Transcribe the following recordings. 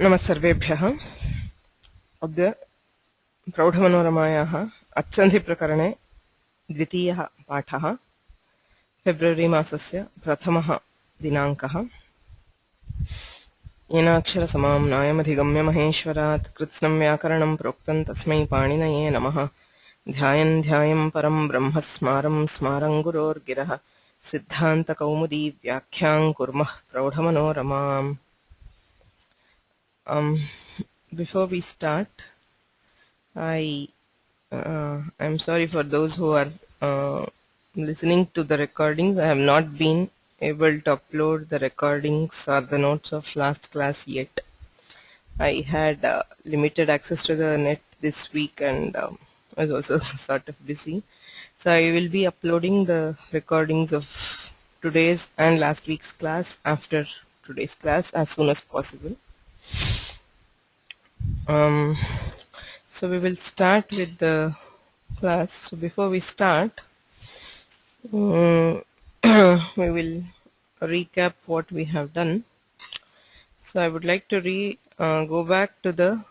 नमः सर्वेभ्यः। अद्य प्रौढमनोरमायाः अच्छन्धिप्रकरणे द्वितीयः पाठः। फेब्रुवरी मासस्य प्रथमः दिनाङ्कः। येनाक्षरसमां नायमधिगम्य महेश्वरात् कृत्स्नं व्याकरणं प्रोक्तं तस्मै पाणिनये नमः। ध्यायन् ध्यायं परं ब्रह्म स्मारं स्मारं गुरोर्गिरः सिद्धान्तकौमुदी व्याख्यां कुर्मः प्रौढमनोरमाम्। Before we start, I'm sorry for those who are listening to the recordings. I have not been able to upload the recordings or the notes of last class yet. I had limited access to the net this week and I was also sort of busy. So I will be uploading the recordings of today's and last week's class after today's class as soon as possible. So we will start with the class. So before we start, we will recap what we have done. So I would like to go back to the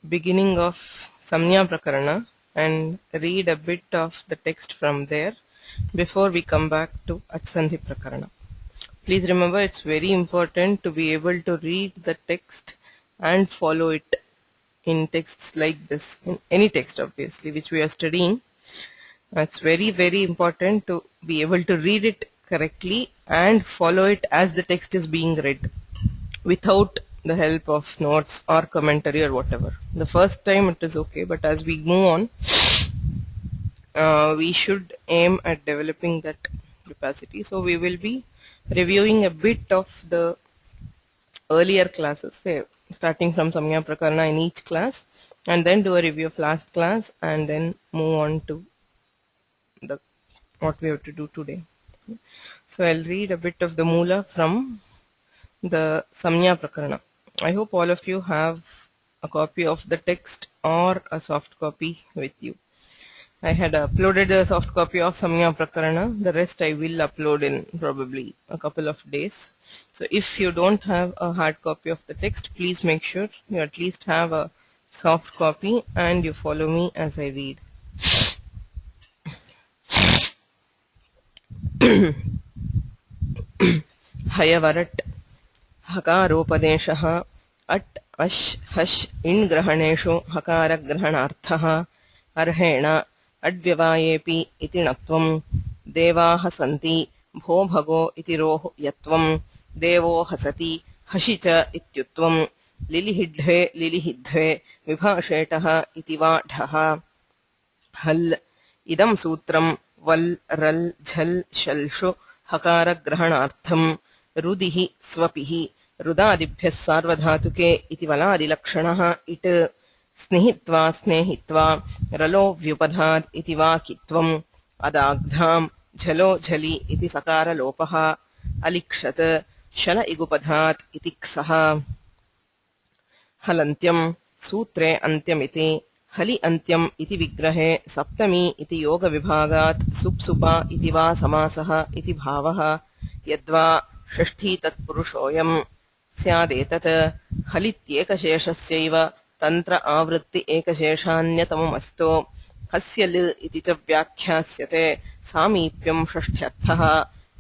beginning of Samnya Prakarana and read a bit of the text from there before we come back to Achsandhi Prakarana. Please remember, it's very important to be able to read the text and follow it in texts like this, in any text obviously which we are studying. It's very, very important to be able to read it correctly and follow it as the text is being read without the help of notes or commentary or whatever. The first time it is okay, but as we move on, we should aim at developing that capacity. So we will be reviewing a bit of the earlier classes, say starting from Samnya Prakarana in each class, and then do a review of last class and then move on to what we have to do today. So I'll read a bit of the Moola from the Samnya Prakarana. I hope all of you have a copy of the text or a soft copy with you. I had uploaded a soft copy of Samnya Prakarana. The rest I will upload in probably a couple of days. So if you don't have a hard copy of the text, please make sure you at least have a soft copy and you follow me as I read. हयवरट् हकारोपदेशः अट् अश् हश् इण् ग्रहणेषु हकारग्रहणार्थः अर्हेण अड्व्यवायेऽपि इति णत्वं देवाः सन्ति भो भगो इति रोः यत्वं देवो हसति हसि च इत्युत्वं लिलिहिड्ढे लिलिहिध्वे विभाषेटः इति वा ढः हल् इदं सूत्रं वल् रल् झल् शल्षु हकारग्रहणार्थं रुदिः स्वपिः रुदादिभ्यः सार्वधातुके इति वलादिलक्षणः इट् स्निहित्वा स्नेहित्वा रलो व्युपधात् इति वा कित्वम् अदाग्धां झलो झलि इति सकारलोपः अलिक्षत् शल इगुपधात् इति क्षः हलन्त्यं सूत्रे अन्त्यमिति हलि अन्त्यम् इति विग्रहे सप्तमी इति योगविभागात् सुप्सुपा इति वा समासः इति भावः यद्वा षष्ठी तत्पुरुषोऽयं स्यादेतत् हलित्येकशेषस्यैव तन्त्र आवृत्ति एकशेषान्यतममस्तो हस्य ल इति च व्याख्यास्यते सामीप्यं षष्ठ्यर्थः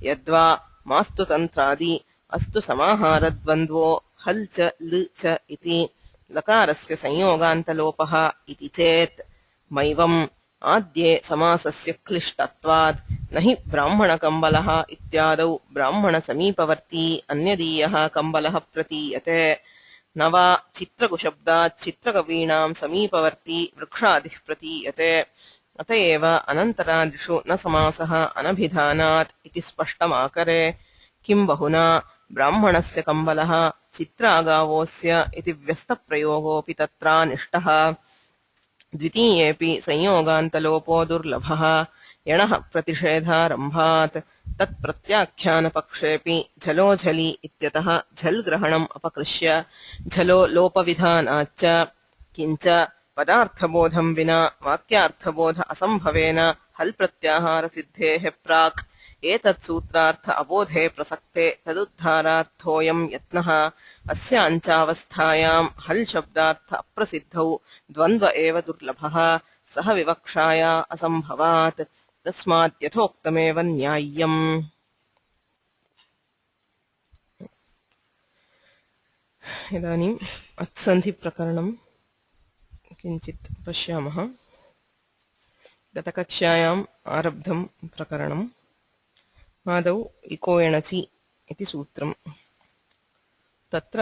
यद्वा मास्तु तन्त्रादि अस्तु समाहारद्वन्द्वो हल् च ल च इति लकारस्य संयोगान्तलोपः इति चेत् मैवम् आद्ये समासस्य क्लिष्टत्वात् न हि ब्राह्मणकम्बलः इत्यादौ ब्राह्मणसमीपवर्ती अन्यदीयः कम्बलः प्रतीयते न वा चित्रकुशब्दात् चित्रकवीणां समीपवर्ती वृक्षादिः प्रतीयते अत एव अनन्तरादिषु न समासः अनभिधानात् इति स्पष्टमाकरे किं बहुना ब्राह्मणस्य कम्बलः चित्रागावोऽस्य इति व्यस्तप्रयोगोऽपि तत्रानिष्टः द्वितीयेऽपि संयोगान्तलोपो दुर्लभः यणः प्रतिषेधारम्भात् तत्प्रत्याख्यानपक्षेऽपि झलो झलि इत्यतः झल् ग्रहणम् अपकृष्य झलो लोपविधानाच्च किञ्च पदार्थबोधं विना वाक्यार्थबोध असम्भवेन हल् प्रत्याहारसिद्धेः प्राक् एतत् सूत्रार्थ अबोधे प्रसक्ते तदुद्धारार्थोऽयं यत्नः अस्य अञ्चावस्थायां हल् शब्दार्थ अप्रसिद्धौ द्वन्द्व एव दुर्लभः सह विवक्षाया असम्भवात् तस्मात् यथोक्तमेव न्याय्यम्। इदानीम् अत्सन्धिप्रकरणं किञ्चित् पश्यामः। गतकक्ष्यायाम् आरब्धं प्रकरणम्। आदौ इको एणचि इति सूत्रम्। तत्र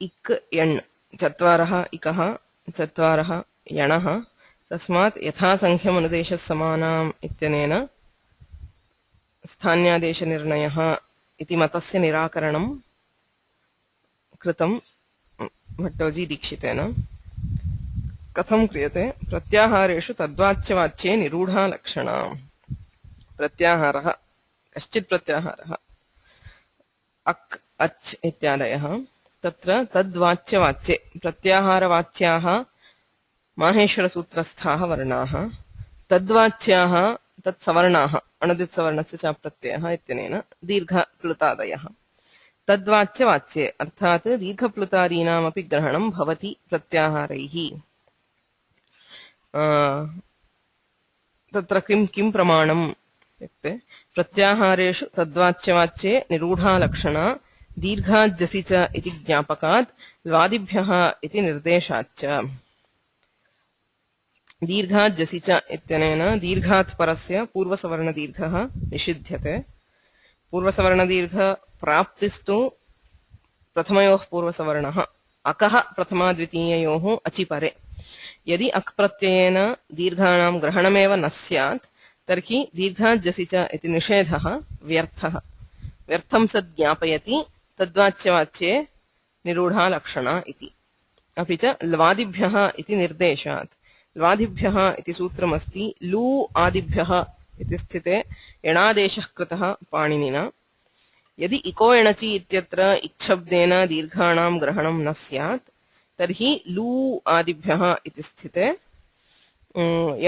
इक् एण् चत्वारः इकः चत्वारः यणः तस्मात् यथासङ्ख्यमनुदेशसमानाम् इत्यनेन स्थान्यादेशनिर्णयः इति मतस्य निराकरणं कृतं भट्टोजी दीक्षितेन। कथं क्रियते? प्रत्याहारेषु तद्वाच्यवाच्ये निरूढा लक्षणा। प्रत्याहारः कश्चित् प्रत्याहारः अक् अच् इत्यादयः तत्र तद्वाच्यवाच्ये प्रत्याहारवाच्याः माहेश्वरसूत्रस्थाः वर्णाः तद्वाच्याः तत्सवर्णाः अणुदित्सवर्णस्य च प्रत्ययः इत्यनेन दीर्घप्लुतादयः। तद्वाच्यवाच्ये अर्थात् दीर्घप्लुतादीनामपि ग्रहणं भवति प्रत्याहारैः। तत्र किं प्रमाणम् इत्युक्ते प्रत्याहारेषु तद्वाच्यवाच्ये निरूढा लक्षणा दीर्घाज्जसि च इति ज्ञापकात् ल्वादिभ्यः इति निर्देशाच्च। दीर्घाज्जसि च इत्यनेन दीर्घात् परस्य पूर्वसवर्णदीर्घः निषिध्यते। पूर्वसवर्णदीर्घ प्राप्तिस्तु प्रथमयोः पूर्वसवर्णः अकः प्रथमाद्वितीययोः अचिपरे। यदि अक् प्रत्ययेन दीर्घाणां ग्रहणमेव न स्यात् तर्हि दीर्घाज्जसि च इति निषेधः व्यर्थः। व्यर्थं सद् ज्ञापयति तद्वाच्यवाच्ये निरूढा लक्षणा इति। अपि च ल्वादिभ्यः इति निर्देशात्। ल्वादिभ्यः इति सूत्रमस्ति लू आदिभ्यः इति स्थिते एणादेशः कृतः पाणिनिना। यदि इको एणचि इत्यत्र इच्छब्देन दीर्घाणां ग्रहणं न स्यात् तर्हि लू आदिभ्यः इति स्थिते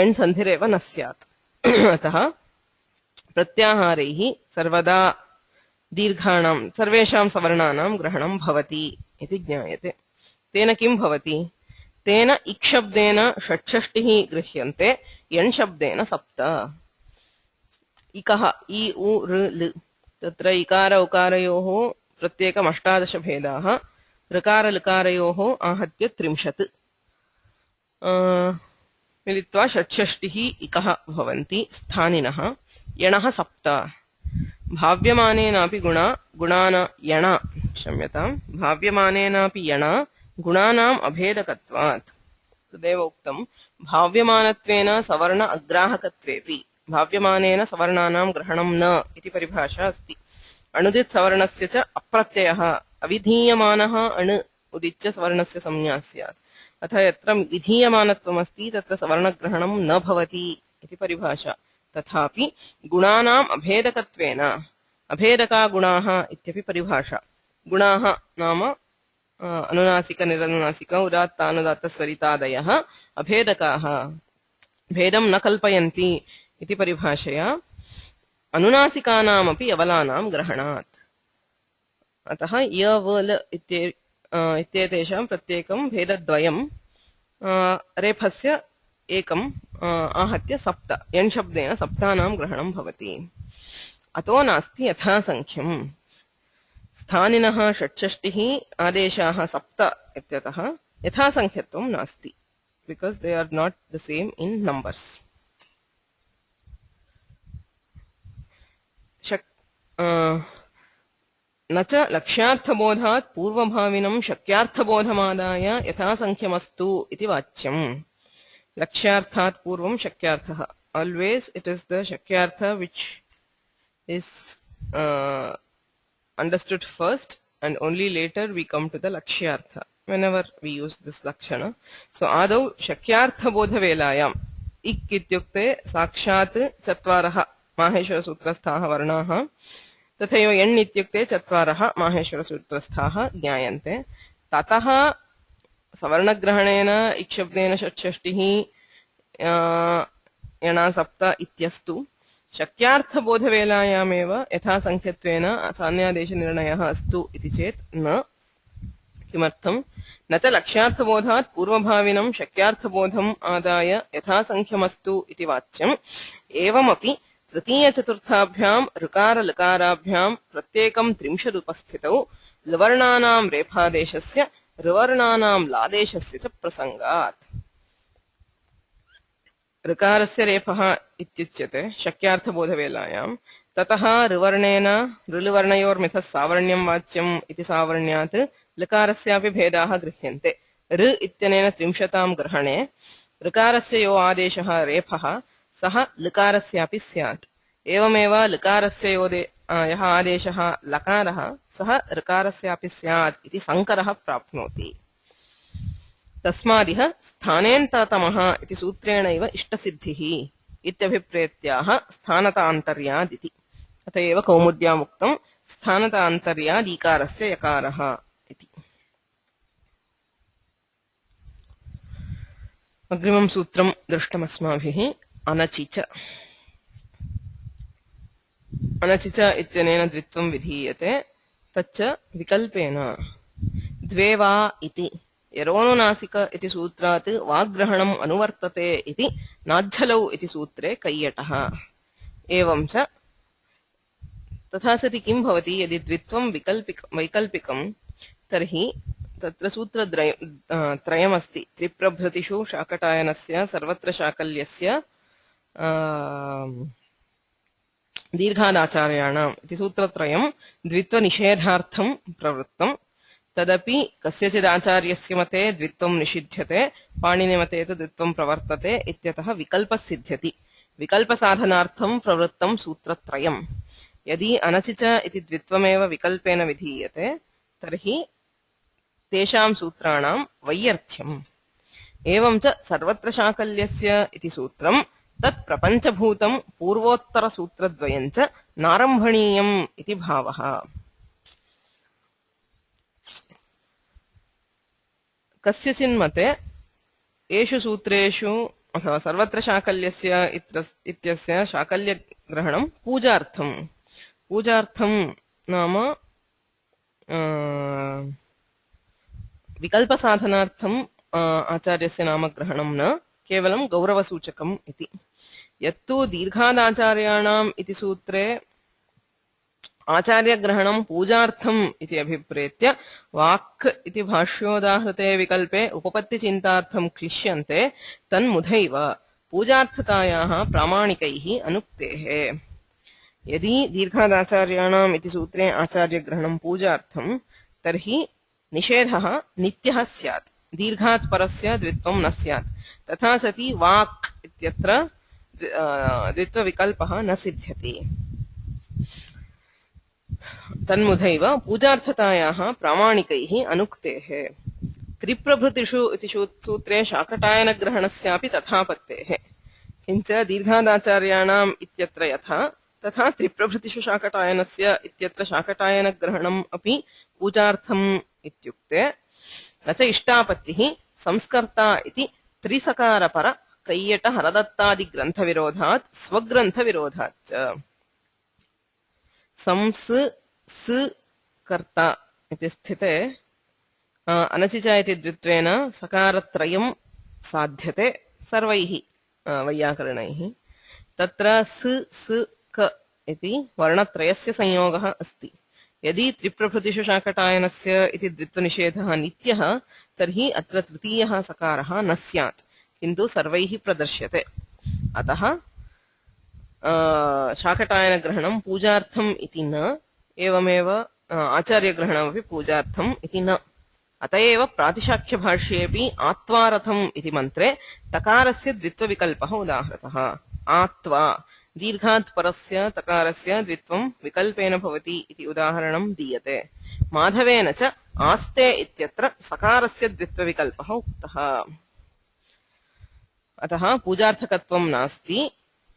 एण् सन्धिरेव न स्यात्। अतः प्रत्याहारैः सर्वदा दीर्घाणां सर्वेषां सवर्णानां ग्रहणं भवति इति ज्ञायते। तेन किं भवति? तेन इक्शब्देन षट्षष्टिः गृह्यन्ते एण् शब्देन सप्त। इकः इ उ ऋ लृ तत्र इकार उकारयोः प्रत्येकम् 18 भेदाः ऋकार लकारयोः आहत्य 30 मिलित्वा षट्षष्टिः इकः भवन्ति स्थानिनः। यणः सप्त। भाव्यमानेनापि भाव्यमानेनापि यण गुणानाम् अभेदकत्वात्। तदेव उक्तं भाव्यमानत्वेन सवर्ण अग्राहकत्वेपि भाव्यमानेन सवर्णानां ग्रहणं न इति परिभाषा अस्ति। अणुदित् सवर्णस्य च अप्रत्ययः अविधीयमानः अणु उदिच्य सवर्णस्य संज्ञा स्यात्। अतः यत्र विधीयमानत्वमस्ति तत्र सवर्णग्रहणं न भवति इति परिभाषा। तथापि गुणानाम् अभेदकत्वेन अभेदका गुणाः इत्यपि परिभाषा। गुणाः नाम अनुनासिक निरनुनासिक उदात्तानुदात्त स्वरितादयः अभेदकाः भेदं न कल्पयन्ति इति परिभाषया अनुनासिकानामपि यवलानां ग्रहणात्। अतः य व ल इत्येतेषां प्रत्येकं भेदद्वयं रेफस्य एकम् आहत्य सप्त एण् शब्देन सप्तानां ग्रहणं भवति। अतो नास्ति यथासङ्ख्यम्। स्थानिनः षट्षष्टिः आदेशाः सप्त इत्यतः यथासङ्ख्यत्वं नास्ति because they are not the same in numbers. न च लक्ष्यार्थबोधात् पूर्वभाविनं शक्यार्थबोधमादाय यथासङ्ख्यमस्तु इति वाच्यम्। लक्ष्यार्थात् पूर्वं शक्यार्थः always it is the shakyartha which is understood first and only later we come to the lakshyartha whenever we use this lakshana. So adau shakyartha bodha velayam ik ityukte sakshat chatvarah maheshwaraसूत्रस्थाः वर्णाः तथैव एण् इत्युक्ते चत्वारः माहेश्वरसूत्रस्थाः ज्ञायन्ते। ततः सवर्णग्रहणेन इक्शब्देन षट्षष्टिः यणा सप्त इत्यस्तु शक्यार्थबोधवेलायामेव यथासङ्ख्यत्वेन सान्यादेशनिर्णयः अस्तु इति चेत् न। किमर्थं? न च लक्ष्यार्थबोधात् पूर्वभाविनं शक्यार्थबोधम् आदाय यथासङ्ख्यमस्तु इति वाच्यम्। एवमपि तृतीयचतुर्थाभ्यां ऋकारलकाराभ्यां प्रत्येकं 30 उपस्थितौ लवर्णानां रेफादेशस्य ऋवर्णानां लादेशस्य च प्रसङ्गात्। ऋकारस्य रेफः इत्युच्यते शक्यार्थबोधवेलायां। ततः ऋवर्णेन ऋलवर्णयोर्मिथः सावर्ण्यं वाच्यम् इति सावर्ण्यात् लकारस्यापि भेदाः गृह्यन्ते। ऋ इत्यनेन 30तां ग्रहणे ऋकारस्य यो आदेशः रेफः सः लकारस्यापि स्यात्। एवमेव लकारस्य यः आदेशः लकारः सः ऋकारस्यापि स्यात् इति संकरः प्राप्नोति। तस्मादिह स्थानेन्ततमः इति सूत्रेणैव इष्टसिद्धिः इत्यभिप्रेत्याह स्थानतान्तर्यादिति। अत एव कौमुद्याम् उक्तं स्थानतान्तर्यादीकारस्य यकारः इति। अग्रिमं सूत्रं दृष्टमस्माभिः अनचि च। अनचि च इत्यनेन द्वित्वं विधीयते। तच्च विकल्पेन द्वे वा इति यरोनुनासिक इति सूत्रात् वाग्ग्रहणम् अनुवर्तते इति नाज्झलौ इति सूत्रे कैयटः। एवं च तथा सति किं भवति? यदि द्वित्वं वैकल्पिकं तर्हि तत्र सूत्रत्रयमस्ति। त्रिप्रभृतिषु शाकटायनस्य सर्वत्र शाकल्यस्य दीर्घादाचार्याणाम् इति सूत्रत्रयं द्वित्वनिषेधार्थं प्रवृत्तं। तदपि कस्यचिदाचार्यस्य मते द्वित्वं निषिध्यते, पाणिनिमते तु द्वित्वं प्रवर्तते इत्यतः विकल्पः सिद्ध्यति। विकल्पसाधनार्थं प्रवृत्तं सूत्रत्रयम्। यदि अनचि च इति द्वित्वमेव विकल्पेन विधीयते तर्हि तेषां सूत्राणां वैयर्थ्यम्। एवं च सर्वत्र शाकल्यस्य इति सूत्रं तत् प्रपञ्चभूतं पूर्वोत्तरसूत्रद्वयं च नारम्भणीयम् इति भावः। कस्यचिन्मते एषु सूत्रेषु अथवा सर्वत्र शाकल्यस्य इत्यस्य शाकल्यग्रहणं पूजार्थं नाम विकल्पसाधनार्थं आचार्यस्य नामग्रहणं न केवलं गौरवसूचकम् इति। यत्तु दीर्घादाचार्याणाम् इति सूत्रे आचार्यग्रहणं पूजार्थम् इति अभिप्रेत्य वाक् इति भाष्योदाहृते विकल्पे उपपत्तिचिन्तार्थं क्लिश्यन्ते तन्मुधैव पूजार्थतायाः प्रामाणिकैः अनुक्तेः। यदि दीर्घादाचार्याणाम् इति सूत्रे आचार्यग्रहणं पूजार्थं तर्हि निषेधः नित्यः स्यात्, दीर्घात् परस्य द्वित्वं न स्यात्। तथा सति वाक् इत्यत्र द्वित्वविकल्पः न सिद्ध्यति। तन्मुधैव पूजार्थतायाः प्रामाणिकैः अनुक्तेः। त्रिप्रभृतिषु इति सूत्रे शाकटायनग्रहणस्यापि तथापत्तेः। किञ्च दीर्घादाचार्याणाम् इत्यत्र यथा तथा त्रिप्रभृतिषु शाकटायनस्य इत्यत्र शाकटायनग्रहणम् अपि पूजार्थम् इत्युक्ते न च इष्टापत्तिः संस्कर्ता इति त्रिसकारपर कैयट हरदत्तादिग्रन्थविरोधात् स्वग्रन्थविरोधात् च। संस् स कर्ता इति स्थिते अनचि च इति द्वित्वेन सकारत्रयं साध्यते सर्वैः वैयाकरणैः। तत्र स स क इति वर्णत्रयस्य संयोगः अस्ति। यदि त्रिप्रभृतिषु शाकटायनस्य इति द्वित्वनिषेधः नित्यः तर्हि अत्र तृतीयः सकारः न स्यात्, किन्तु सर्वैः प्रदर्श्यते। अतः शाकटायनग्रहणं पूजार्थम् इति न, एवमेव आचार्यग्रहणमपि पूजार्थम् इति न। अत एव प्रातिशाख्यभाष्येऽपि आत्वारथम् इति मन्त्रे तकारस्य द्वित्वविकल्पः उदाहृतः। आत्वा दीर्घात् परस्य तकारस्य द्वित्वं विकल्पेन भवति इति उदाहरणं दीयते। माधवेन च आस्ते इत्यत्र सकारस्य द्वित्वविकल्पः उक्तः। अतः पूजार्थकत्वं नास्ति,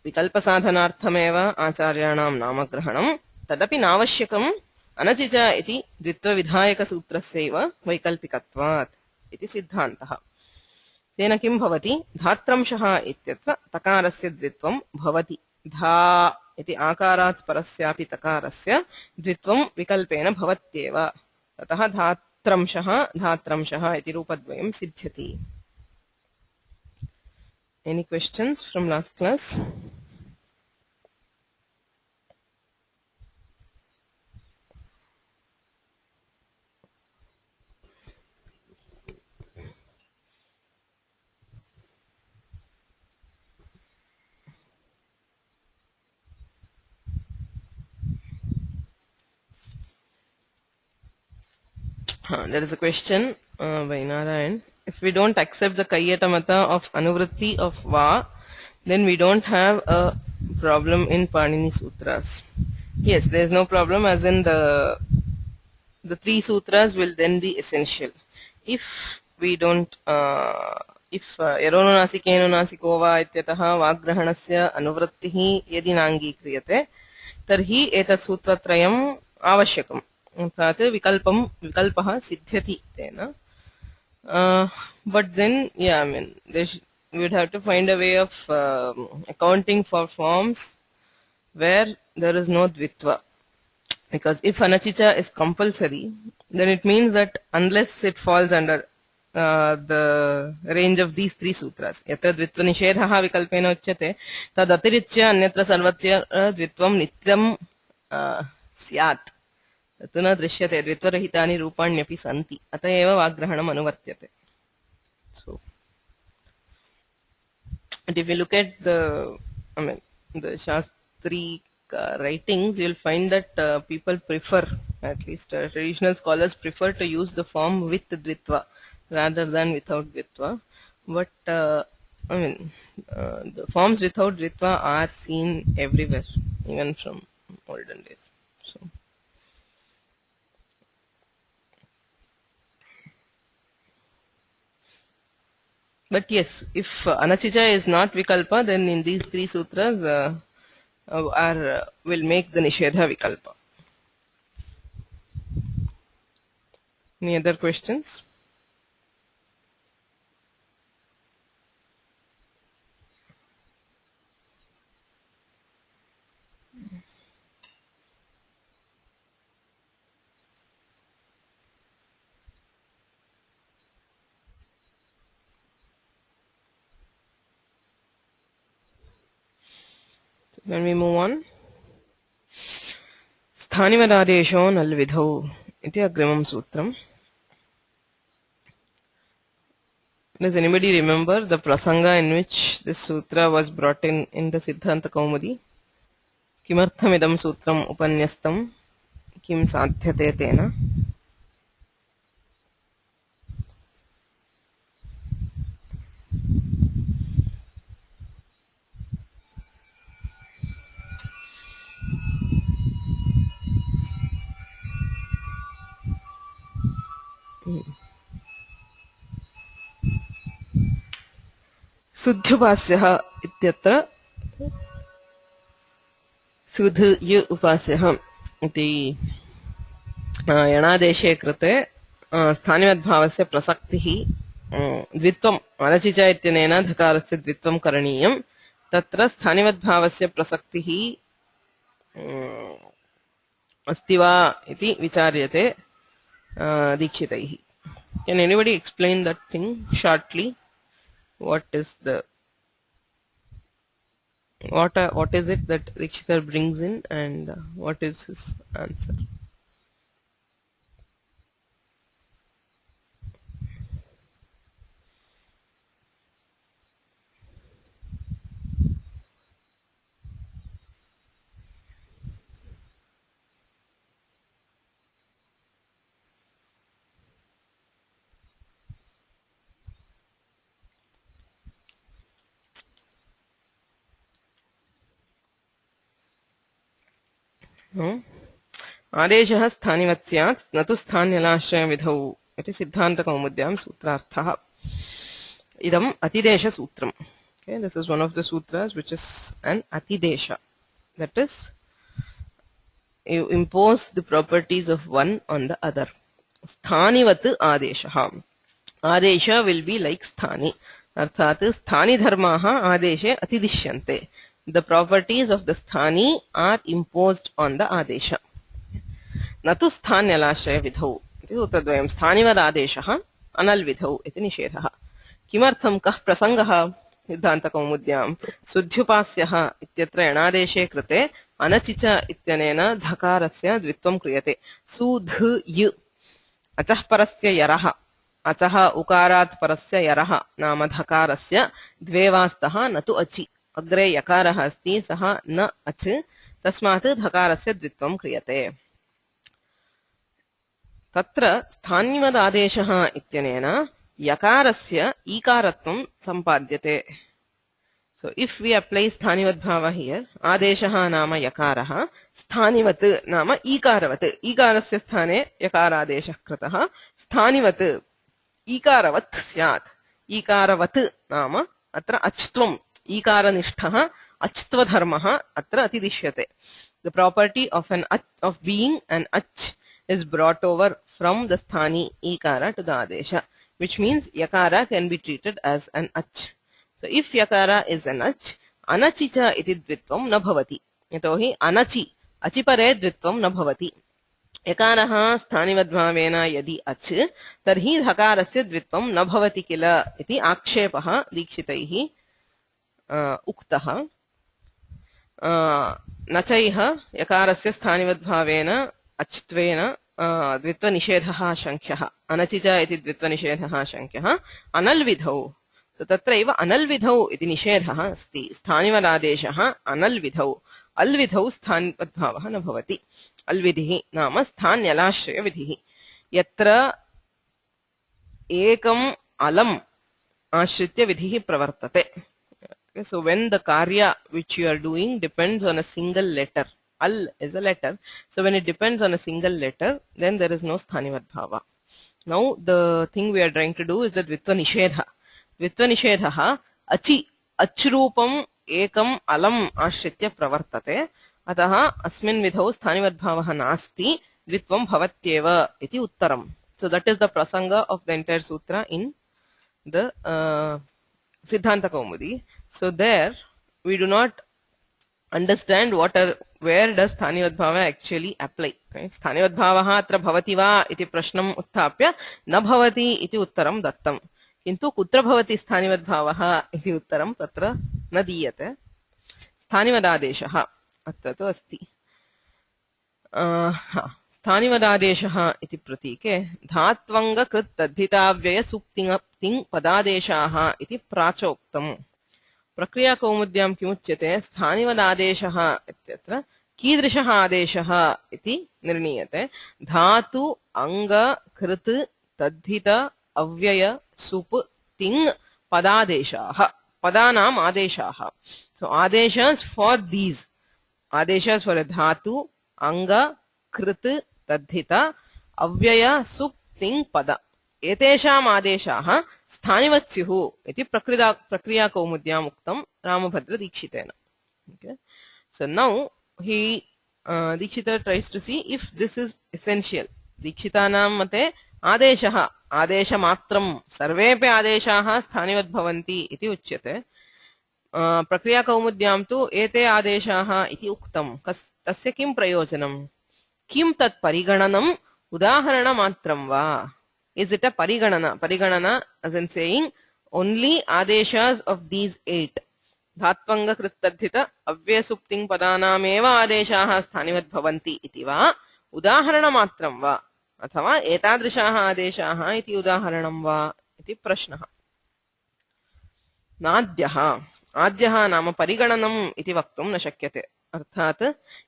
विकल्पसाधनार्थमेव आचार्याणां नामग्रहणं, तदपि नावश्यकम् अनचि च इति द्वित्वविधायकसूत्रस्यैव वैकल्पिकत्वात् इति सिद्धान्तः। तेन किं भवति? धात्रंशः इत्यत्र तकारस्य द्वित्वं भवति। धा इति आकारात् परस्यापि तकारस्य द्वित्वं विकल्पेन भवत्येव ततः धात्रंशः धात्रंशः इति रूपद्वयं सिद्ध्यति. Any questions from last class? There is a question by Narayan. If we don't accept the Kayyatamata of Anuvritti of Va, then we don't have a problem in Panini Sutras. Yes, there is no problem, as in the three sutras will then be essential. If we don't, if Yarono Nasikeno Nasiko va ityatah Vagrahanasya Anuvrittihi yadi नाङ्गीक्रियते तर्हि एतत् सूत्रत्रयम् आवश्यकम्. अर्थात् विकल्पः सिद्ध्यति तेन. But then, yeah, I mean, we would have to find a way of accounting for forms where there is no dvitva. Because if anachicha is compulsory, then it means that unless it falls under the range of these three sutras, yatra dvitva nishedhaha vikalpena uchyate, tad atirichya anyatra sarvatya dvitvam nityam syat. Tatuna drishyate dvitvarahitani rupanyaphi santi. Ata eva vagrahanam anuvartyate. So, and if you look at the Shastri writings, you will find that people prefer, at least traditional scholars prefer to use the form with dvitva rather than without dvitva. But the forms without dvitva are seen everywhere, even from olden days. So, but yes, if anachicha is not vikalpa, then in these three sutras will make the nishedha vikalpa. Any other questions? Then we move on. Sthanivaradesho nalvidhau iti agrimam sutram. Does anybody remember the prasanga in which this sutra was brought in the Siddhanta Kaumudi? Kimarthamidam sutram upanyastam kim sadhyate tena. Sudhyupasyah ityatra sudhyu upasyah iti yanadeshe krite sthanimadbhavasya prasaktihi द्वित्वम् अनचिचा इत्यनेन धकारस्य द्वित्वं करणीयम् तत्र स्थानिवद्भावस्य प्रसक्तिः अस्ति वा इति विचार्यते दीक्षितैः. Can anybody explain that thing shortly? What is it that Dikshita brings in, and what is his answer? आदेशः स्थानिवत् स्यात् न तु स्थान्यलाश्रयविधौ इति सिद्धान्तकौमुद्यां सूत्रार्थः. इदम् अतिदेशसूत्रम्. Okay, this is one of the sutras which is an atidesha. That is, you impose the properties of one on the other. Sthanivat adesha. Adesha will be like sthani. Arthat sthani dharmaha adeshe atidishyante. the properties of the sthani are imposed on the adesha. Natu sthanyalashaya vidhau iti uttradvayam. Sthanivad adeshah anal vidhau iti nishedhah. किमर्थं कः प्रसंगः सिद्धान्तकौमुद्यां सुध्युपास्यः इत्यत्र यणादेशे कृते अनचिच इत्यनेन धकारस्य द्वित्वं क्रियते. सुध य अचः परस्य यरः अचः उकारात् परस्य यरः नाम धकारस्य द्वे वा स्तः न तु अचि. अग्रे यकारः अस्ति सः न अच् तस्मात् धकारस्य द्वित्वं क्रियते. तत्र स्थानिवदादेशः इत्यनेन yakarasya ikaratvam sampadhyate. So if we apply sthanivat bhava here, adeshaha nama yakaraha, sthanivat nama ikaravat. Ikarasya sthane yakara adeshah kritah, sthanivat ikaravat syat. Ikaravat nama atra achtvam ikaranishthah achtva dharmah atra atidishyate. The property of of being an ach is brought over from the sthani ikara to the adesha, which means yakara can be treated as an ach. So if yakara is an ach, anachicha iti dvitvam na bhavati. Yatohi anachi, achipare dvitvam na bhavati. Yakaraha sthanivadbhavena yadi ach, tarhi dhakarasya dvitvam na bhavati kila iti akshepaha dikshitaihi uktaha. Nachaiha yakarasya sthanivadbhavena achtvena द्वित्व निषेधः शङ्ख्यः. अनचिच इति द्वित्व निषेधः शङ्ख्यः अनल्विधौ. तत्रैव अनल्विधौ इति निषेधः अस्ति. स्थानिवदादेशः अनल्विधौ. अल्विधौ स्थानिवद्भावः न भवति. अल्विधिः नाम स्थान्यलाश्रय विधिः. यत्र एकम् अलम् आश्रित्य विधिः प्रवर्तते. So when the karya which you are doing depends on a single letter, al is a letter, so when it depends on a single letter, then there is no sthanivat bhava. Now the thing we are trying to do is the dvitva nishedha. Dvitva nishedha achi achrupam ekam alam ashritya pravartate, ataha asmin vidhau sthanivat bhavah nasti dvitvam bhavatyeva iti uttaram. So that is the prasanga of the entire sutra in the Siddhanta Kaumudi. So there we do not understand where does sthanivat bhava actually apply. Right? Sthanivat bhavaha atra bhavati va iti prashnam uttapya na bhavati iti uttaram dattam. Kintu kutra bhavati sthanivat bhavaha iti uttaram tatra na diyate. Sthanivadadeshaha atra tu asti. स्थानिवदादेशः इति प्रतीके धात्वंग कृत तद्धिताव्यय सुप्तिं पदादेशाः इति प्राचोक्तम्. प्रक्रिया कौमुद्यां किमुच्यते? स्थानिवदादेशः इत्यत्र कीदृशः आदेशः इति निर्णीयते. धातु अंग कृत तद्धित अव्यय सुप तिंग पदादेशाः. पदानाम् आदेशाः. So आदेशस् for these. आदेशस् for a dhatu, anga, कृत तद्धिता अव्यय सुप तिंग पद. एतेषाम् आदेशाः स्थानिवत् स्युः इति प्रक्रिया कौमुद्याम् उक्तं Rambhadra दीक्षितेन. Okay. So now Dikshita tries to see if this is essential. दीक्षितानां मते आदेशः आदेशमात्रं सर्वेपि आदेशाः स्थानिवत् भवन्ति इति उच्यते. प्रक्रिया कौमुद्यां तु एते आदेशाः इति उक्तं. तस्य किं प्रयोजनं? किं तत् परिगणनम् उदाहरणमात्रं वा? Is it a pariganana? Pariganana as in saying only adeshas of these 8. Dhatvanga krittadhita avya supting padanameva adeshaha sthanivat bhavanti iti va udaharanamatram va athava etadrishaha adeshaha iti udaharanam va iti prashnah. Nadyaha. Adyaha nama parigananam iti vaktum na shakyate. अर्थात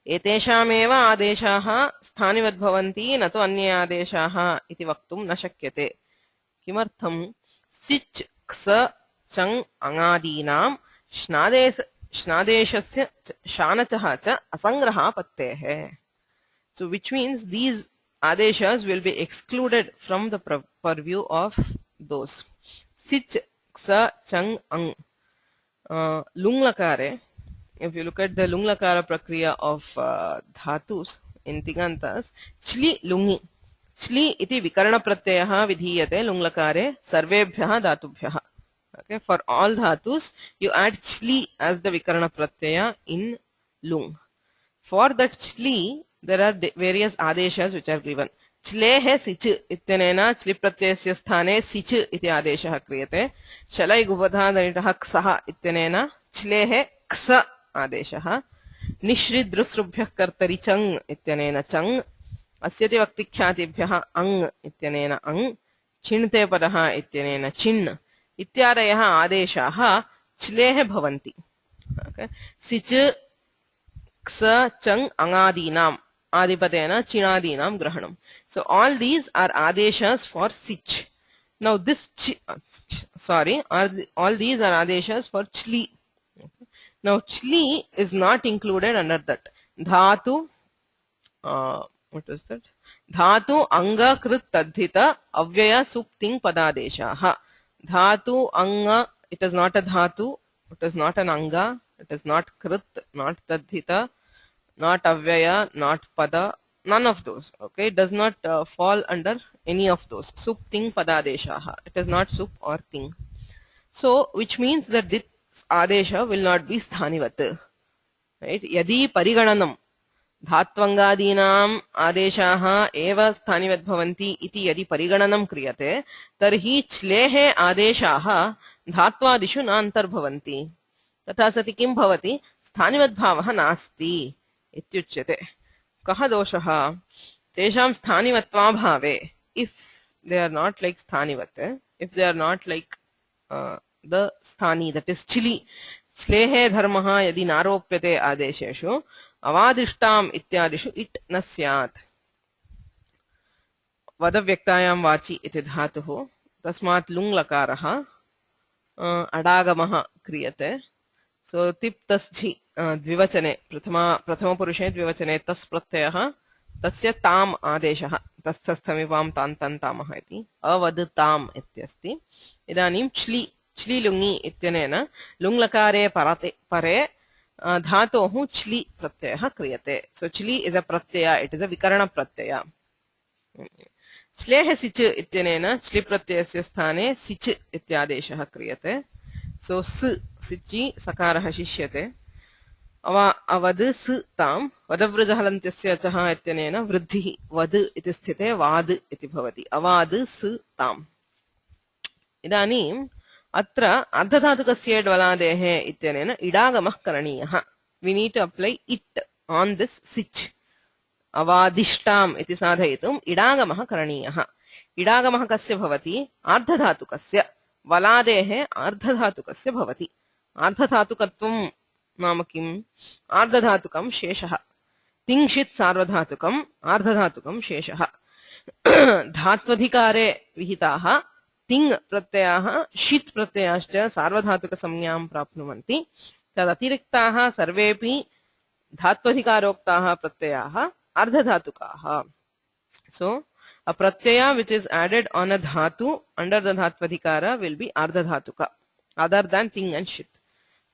एतेषामेव आदेशाः स्थानिवत् भवन्ति न तु अन्ये आदेशाः इति वक्तुं न शक्यते. किमर्थं? सिच् क्स चङ् अङादीनां श्नादेशस्य शानचः च असङ्ग्रहापत्तेः. So which means these adeshas will be excluded from the purview of those. Sich ksa chang ang. Lunglakare. If you look at the lunglakara prakriya of dhatus in tigantas, chli lungi. Chli iti vikarana pratyayah vidhiyate lunglakare sarvebhyah dhatubhyah. Okay, for all dhatus, you add chli as the vikarana pratyaya in lung. For that chli, there are various adeshas which are given. Chlehe sich ityanena chli pratyayasya sthane sich iti adeshah kriyate. Shalai gubadha danitah ksaha ityanena chlehe ksa adeshah. Nishrid drusrubhyah kartari chang ityanena chang. Asyati vaktikhyaatibhyah ang ityanena ang. Chinte padaha ityanena chin. इत्यादयः आदेशाः च्लेः भवन्ति. Okay, सिच क्स चंग अंगादीनाम आदिपतेन चिणादीनाम ग्रहणम. So all these are adeshas for sich. Now this all these are adeshas for chli. Okay. Now chli is not included under that. Dhatu, what is that? Dhatu anga krit tadhita avyaya supting padadeshaha. Dhatu anga, it is not a dhatu, it is not an anga, it is not krit, not tadhita, not avyaya, not pada, none of those. Okay, it does not fall under any of those. Sup ting padadeshaha. It is not sup or ting. So, which means that this adesha will not be sthanivat. Right? Yadi parigananam धात्वंगादीनाम आदेशाः एव स्थानिवत् भवन्ति इति यदि परिगणनं क्रियते तर्हि च्लेः आदेशाः धात्वादिषु न अन्तर्भवन्ति. तथा सति किं भवति? स्थानिवद्भावः नास्ति इत्युच्यते. कः दोषः? तेषां स्थानिवत्वाभावे, if they are not like sthanivat, if they are not like the sthani, that is chili, श्लेहे धर्मः यदि नारोप्यते आदेशेषु अवादिष्टाम् इत्यादिषु इट् न स्यात्. वदव्यक्तायां वाचि इति धातुः, तस्मात् लुङ् लकारः अडागमः क्रियते. सो तिप् तस् झि द्विवचने प्रथमपुरुषे द्विवचने तस् प्रत्ययः, तस्य ताम् आदेशः, तस्थस्थमिवां तान्तामः इति अवदताम् इत्यस्ति. इदानीं च्लि लुङि इत्यनेन लुङ्लकारे परे धातोः च्लि प्रत्ययः क्रियते. सो च्लि is a Pratyaya, it is a विकरण प्रत्यय. श्लेः सिच् इत्यनेन च्लि प्रत्ययस्य स्थाने सिच् इत्यादेशः क्रियते. सो सिच्चि सकारः शिष्यते. अवद् स ताम् वदव्रजहलन्त्यस्य चः इत्यनेन वृद्धिः वद् इति स्थिते वाद् इति भवति. अवाद् स ताम्. इदानीम् अत्र अर्धधातुकस्य ड्वलादेः इत्यनेन इडागमः करणीयः. we need to apply it on this sich. अवादिष्टाम् इति साधयितुम् इडागमः करणीयः. इडागमः कस्य भवति? अर्धधातुकस्य. वलादेः अर्धधातुकस्य भवति. अर्धधातुकत्वं नाम किम्? अर्धधातुकं शेषः. तिंशित् सार्वधातुकम् अर्धधातुकं शेषः. धात्वधिकारे विहिताः तिङ् प्रत्ययाः षित् प्रत्ययाश्च सार्वधातुकसंज्ञां प्राप्नुवन्ति. तदतिरिक्ताः सर्वेपि धात्वधिकारोक्ताः प्रत्ययाः अर्धधातुकाः. So a pratyaya which is added on a dhatu under the dhatvadhikara will be ardhadhatuka other than ting and shit.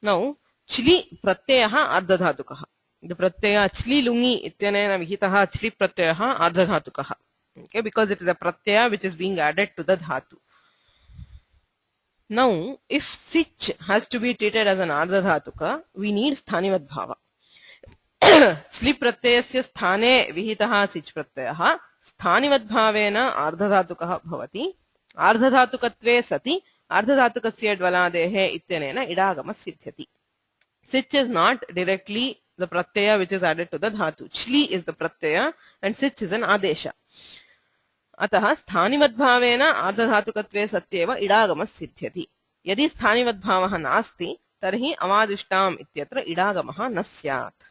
Now chli pratyayah ardhadhatukah. The pratyaya chli lungi ityanena vihitah chli pratyayah ardhadhatukah. Okay, because it is a pratyaya which is being added to the dhatu. Now, if sich has to be treated as an ardhadhatuka, we need sthanivat bhava. Chli pratyayasya sthane vihitah sich pratyayah sthanivat bhavena ardhadhatukah bhavati. Ardhadhatukatve sati ardhadhatukasya dvaladehe ityanena idagama siddhyati. Sich is not directly the pratyaya which is added to the dhatu. Chli is the pratyaya and sich is an adesha. अतः स्थानिवद्भावेन आर्धधातुकत्वे सत्येव इडागमः सिद्ध्यति. यदि स्थानिवद्भावः नास्ति तर्हि अवादिष्टाम् इत्यत्र इडागमः न स्यात्.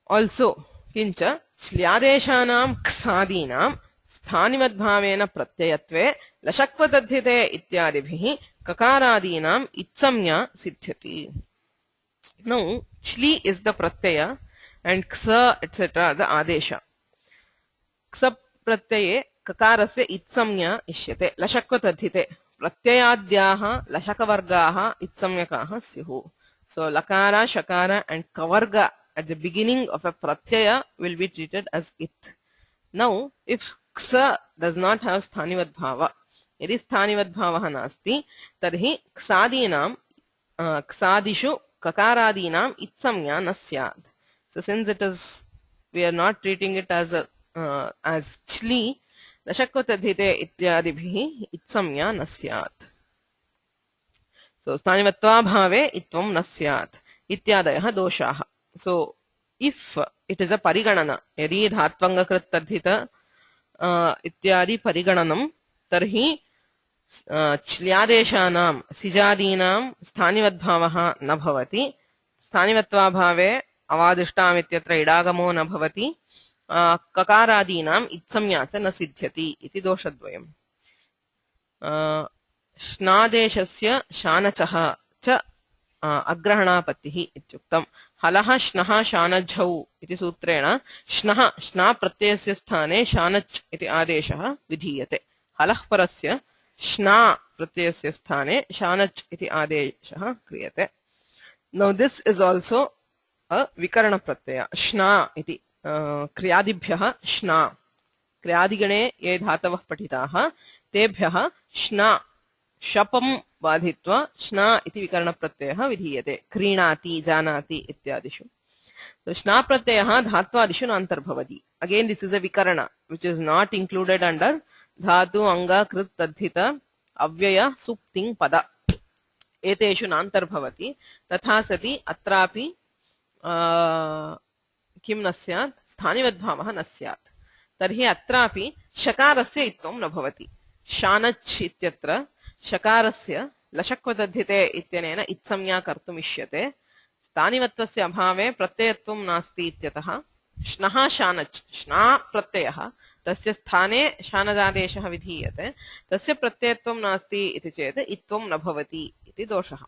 Also किञ्च श्ल्यादेशानां क्सादीनां स्थानिवद्भावेन प्रत्ययत्वे लशक्वतद्धिते इत्यादिभिः ककारादीनाम् इत्संज्ञा सिद्ध्यति. Now chli is the pratyaya and ksa etc. the adesha. क्स प्रत्यये ककारस्य इत्संज्ञा इष्यते. लशक्वतद्धिते प्रत्ययाद्याः लशकवर्गाः इत्संज्ञकाः स्युः. So lakara, shakara and kavarga at the beginning of a pratyaya will be treated as it. Now if ksa does not have sthanivat bhava, यदि स्थानिवद्भावः नास्ति तर्हि क्सादीनां क्सादिषु ककारादीनाम् इत्संज्ञा न स्यात्. So since it is, we are not treating it as a as chli, लशक्वतद्धिते इत्यादिभिः इत्संज्ञा न स्यात्. So स्थानिवत्वाभावे इत्वं न स्यात् इत्यादयः दोषाः. So if it is a परिगणना, यदि धात्वङ्गकृत् तद्धित इत्यादि परिगणनं, तर्हि च्ल्यादेशानां सिजादीनां स्थानिवद्भावः न भवति. स्थानिवत्वाभावे अवादिष्टाम् इत्यत्र इडागमो न भवति. ककारादीनाम् इत्संज्ञा च न सिद्ध्यति इति दोषद्वयम्. श्नादेशस्य शानचः च अग्रहणापत्तिः इत्युक्तम्. हलः श्नः शानझौ इति सूत्रेण श्नः श्ना प्रत्ययस्य स्थाने शानच् इति आदेशः विधीयते. हलः परस्य श्ना प्रत्ययस्य स्थाने शानच् इति आदेशः क्रियते. Now this is also a विकरण प्रत्यय. श्ना इति क्रियादिभ्यः श्ना, क्रियादिगणे ये धातवः पठिताः तेभ्यः श्ना शपं बाधित्वा श्ना इति विकरण प्रत्ययः विधीयते. क्रीणाति, जानाति इत्यादिषु. So श्ना प्रत्ययः धात्वादिषु नान्तर्भवति. Again this is a vikarana which is not included under धातु अंग कृत तद्धित अव्यय सुप् तिङ् पद एतेषु नान्तर्भवति. तथा सति अत्रापि किं न स्यात्, स्थानिवद्भावः न स्यात्. तर्हि अत्रापि शकारस्य इत्वं न भवति. शानच् इत्यत्र शकारस्य लशक्वतद्धिते इत्यनेन इत्संज्ञा कर्तुम् इष्यते. स्थानिवत्वस्य अभावे प्रत्ययत्वं नास्ति इत्यतः श्नः शानच्, श्ना प्रत्ययः तस्य स्थाने शानजादेशः विधीयते. तस्य प्रत्ययत्वं नास्ति इति चेत् इत्वं न भवति इति दोषः.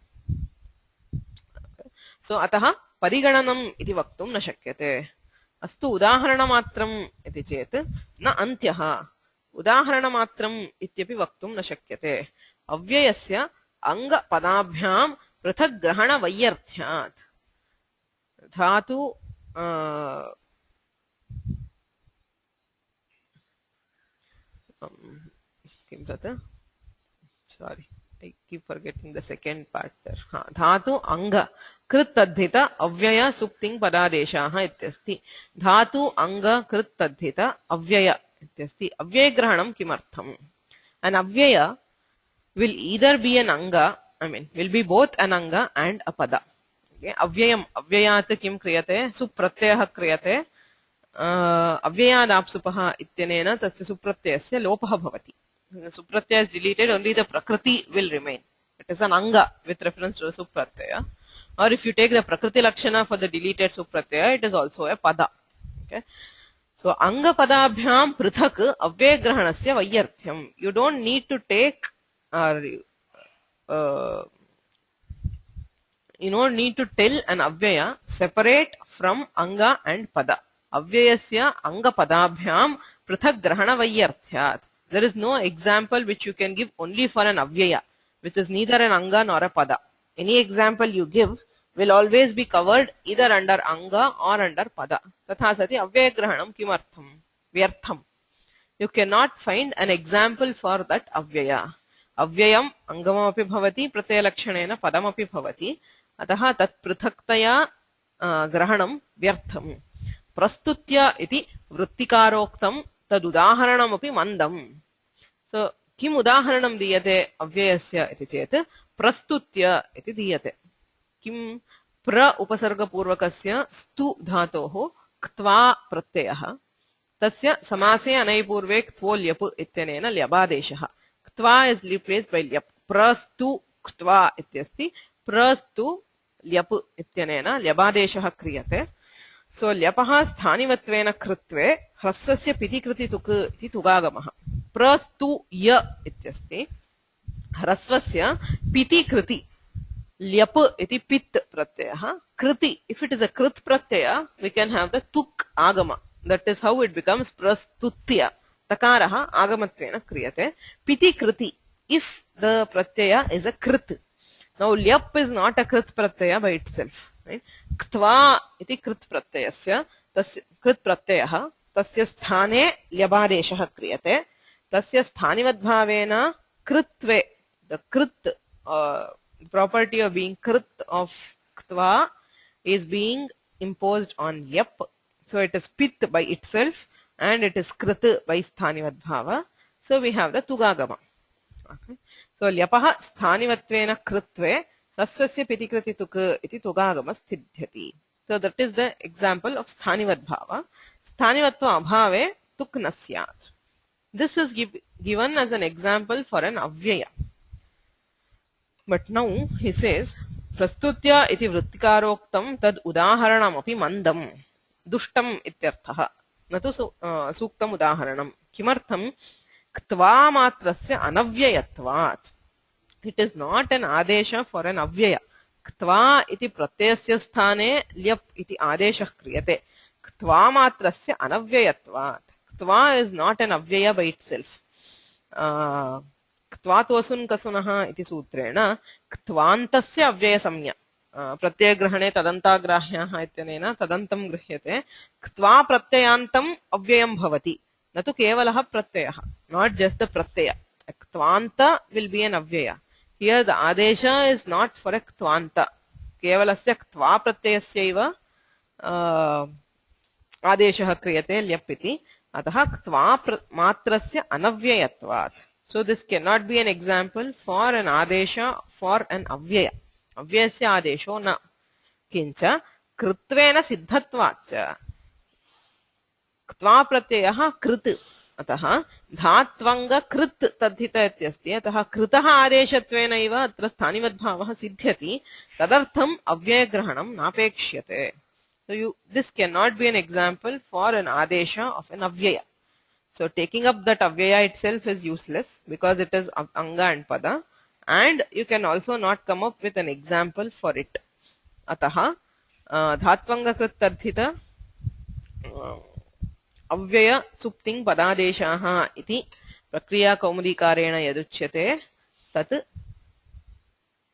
सो अतः परिगणनम् इति वक्तुं न शक्यते. अस्तु, उदाहरणमात्रम् इति चेत् न अन्त्यः. उदाहरणमात्रम् इत्यपि वक्तुं न शक्यते. अव्ययस्य अङ्गपदाभ्यां पृथक् ग्रहणवैयर्थ्यात् धातु किं तत्, sorry, I keep forgetting the second part there. धातु अंग कृत् तद्धित अव्यय सुप्तिङ् पदादेशाः इत्यस्ति. धातु अंग कृत् तद्धित अव्यय इत्यस्ति. अव्ययग्रहणं किमर्थम्? An अव्यय will either be an anga, I mean will be both an anga and a pada. Okay, अव्ययम्, अव्ययात् किं क्रियते? सुप्रत्ययः क्रियते. अव्ययादाप्सुपः इत्यनेन तस्य सुप्रत्ययस्य लोपः भवति. Supratyaya is deleted, only the prakriti will remain. It is an anga with reference to the supratyaya. Or if you take the prakriti lakshana for the deleted supratyaya, it is also a pada. Okay. So anga padabhyam prithak avyaya grahanasya vaiyarthyam. You don't need to take you don't need to tell an avyaya separate from anga and pada. Avyayasya anga padabhyam prithak grahana vaiyarthyat. There is no example which you can give only for an avyaya, which is neither an anga nor a pada. Any example you give will always be covered either under anga or under pada. Tatha sati avyaya grahanam kimartham vyartham. You cannot find an example for that avyaya. Avyayam angamapi bhavati pratyalakshणेन padamapi bhavati. Atah tat पृथक्तया grahanam vyartham. Prastutya iti vrittikaroktam तदुदाहरणमपि मन्दम्. So किम् उदाहरणं दीयते अव्ययस्य इति चेत् प्रस्तुत्य इति दीयते. किं प्र उपसर्गपूर्वकस्य स्तु धातोः क्त्वा प्रत्ययः, तस्य समासे अनैपूर्वे क्त्वो ल्यप् इत्यनेन ल्यबादेशः. क्त्वा इस् रिप्लेस्ड बाय ल्यप्. प्रस्तु क्त्वा इत्यस्ति. प्रस्तु ल्यप् इत्यनेन ल्यबादेशः क्रियते. सो ल्यपः स्थानिवत्वेन कृत्वे ह्रस्वस्य पितिकृति तुक् इति तुगागमः. प्रस्तु य इत्यस्ति. ह्रस्वस्य पितिकृति ल्यप इति पित् प्रत्ययः. कृति, if it is a कृत् प्रत्यय, we can have the tuk agama. That is how it becomes prastutya. Takarah agamattvena kriyate. Pitikriti, if the pratyaya is a krit. Now lyap is not a krit pratyaya by itself. Right? Ktva iti krit pratyayasya tasya krit pratyayah tasya sthane lyabadeshah kriyate. Tasya sthanivadbhavena Kritve, the krit property of being krit of ktva is being imposed on yap. So it is pit by itself and it is krit by sthanivat bhava. So we have the tugagama. Okay. So lyapaha sthanivatvena kritve rasvasya pitikriti tuk iti tugagama sthidhyati. So that is the example of sthanivat bhava. Sthanivatva abhave tuk nasyat. This is given as an example for an avyaya. But now he says prastutya iti vrittikaroktam tad udaharanam api mandam dushtam ityarthah natu suktam udaharanam kimartham ktva matrasya anavyayatvat. It is not an adesha for an avyaya. Ktva iti pratyasya sthane lyap iti adeshah kriyate. Ktva matrasya anavyayatvat. Ktva is not an avyaya by itself. Ktvatosun kasunaha iti sutrena ktvantasya avyaya samya. Pratyagrahane tadantagrahyaha ityanena tadantam grihyate. Ktva pratyayantam avyayam bhavati. Natu kevalaha pratyayaha. Not just the pratyaya. A ktvanta will be an avyaya. Here the adesha is not for a ktvanta. Kevalasya ktva pratyayasya adeshah kriyate lyapiti. Ataha ktva matrasya anavyayatvat. So this cannot be an example for an adesha for an avyaya. Avyasya adesho na. Kincha kritvena siddhatvacha. Ktva pratyayah krit. Ataha dhatvanga krit tadhita ityasti. Ataha kritaha adeshatvena iva atra sthanivat bhavah siddhyati. Tadartham avyaya grahanam napekshyate. So this cannot be an example for an adesha of an avyaya. So taking up that avyaya itself is useless because it is anga and pada, and you can also not come up with an example for it. Ataha dhatvanga krit tadhita avyaya supting padadeshaha iti prakriya kaumudikareena yaduchyate tat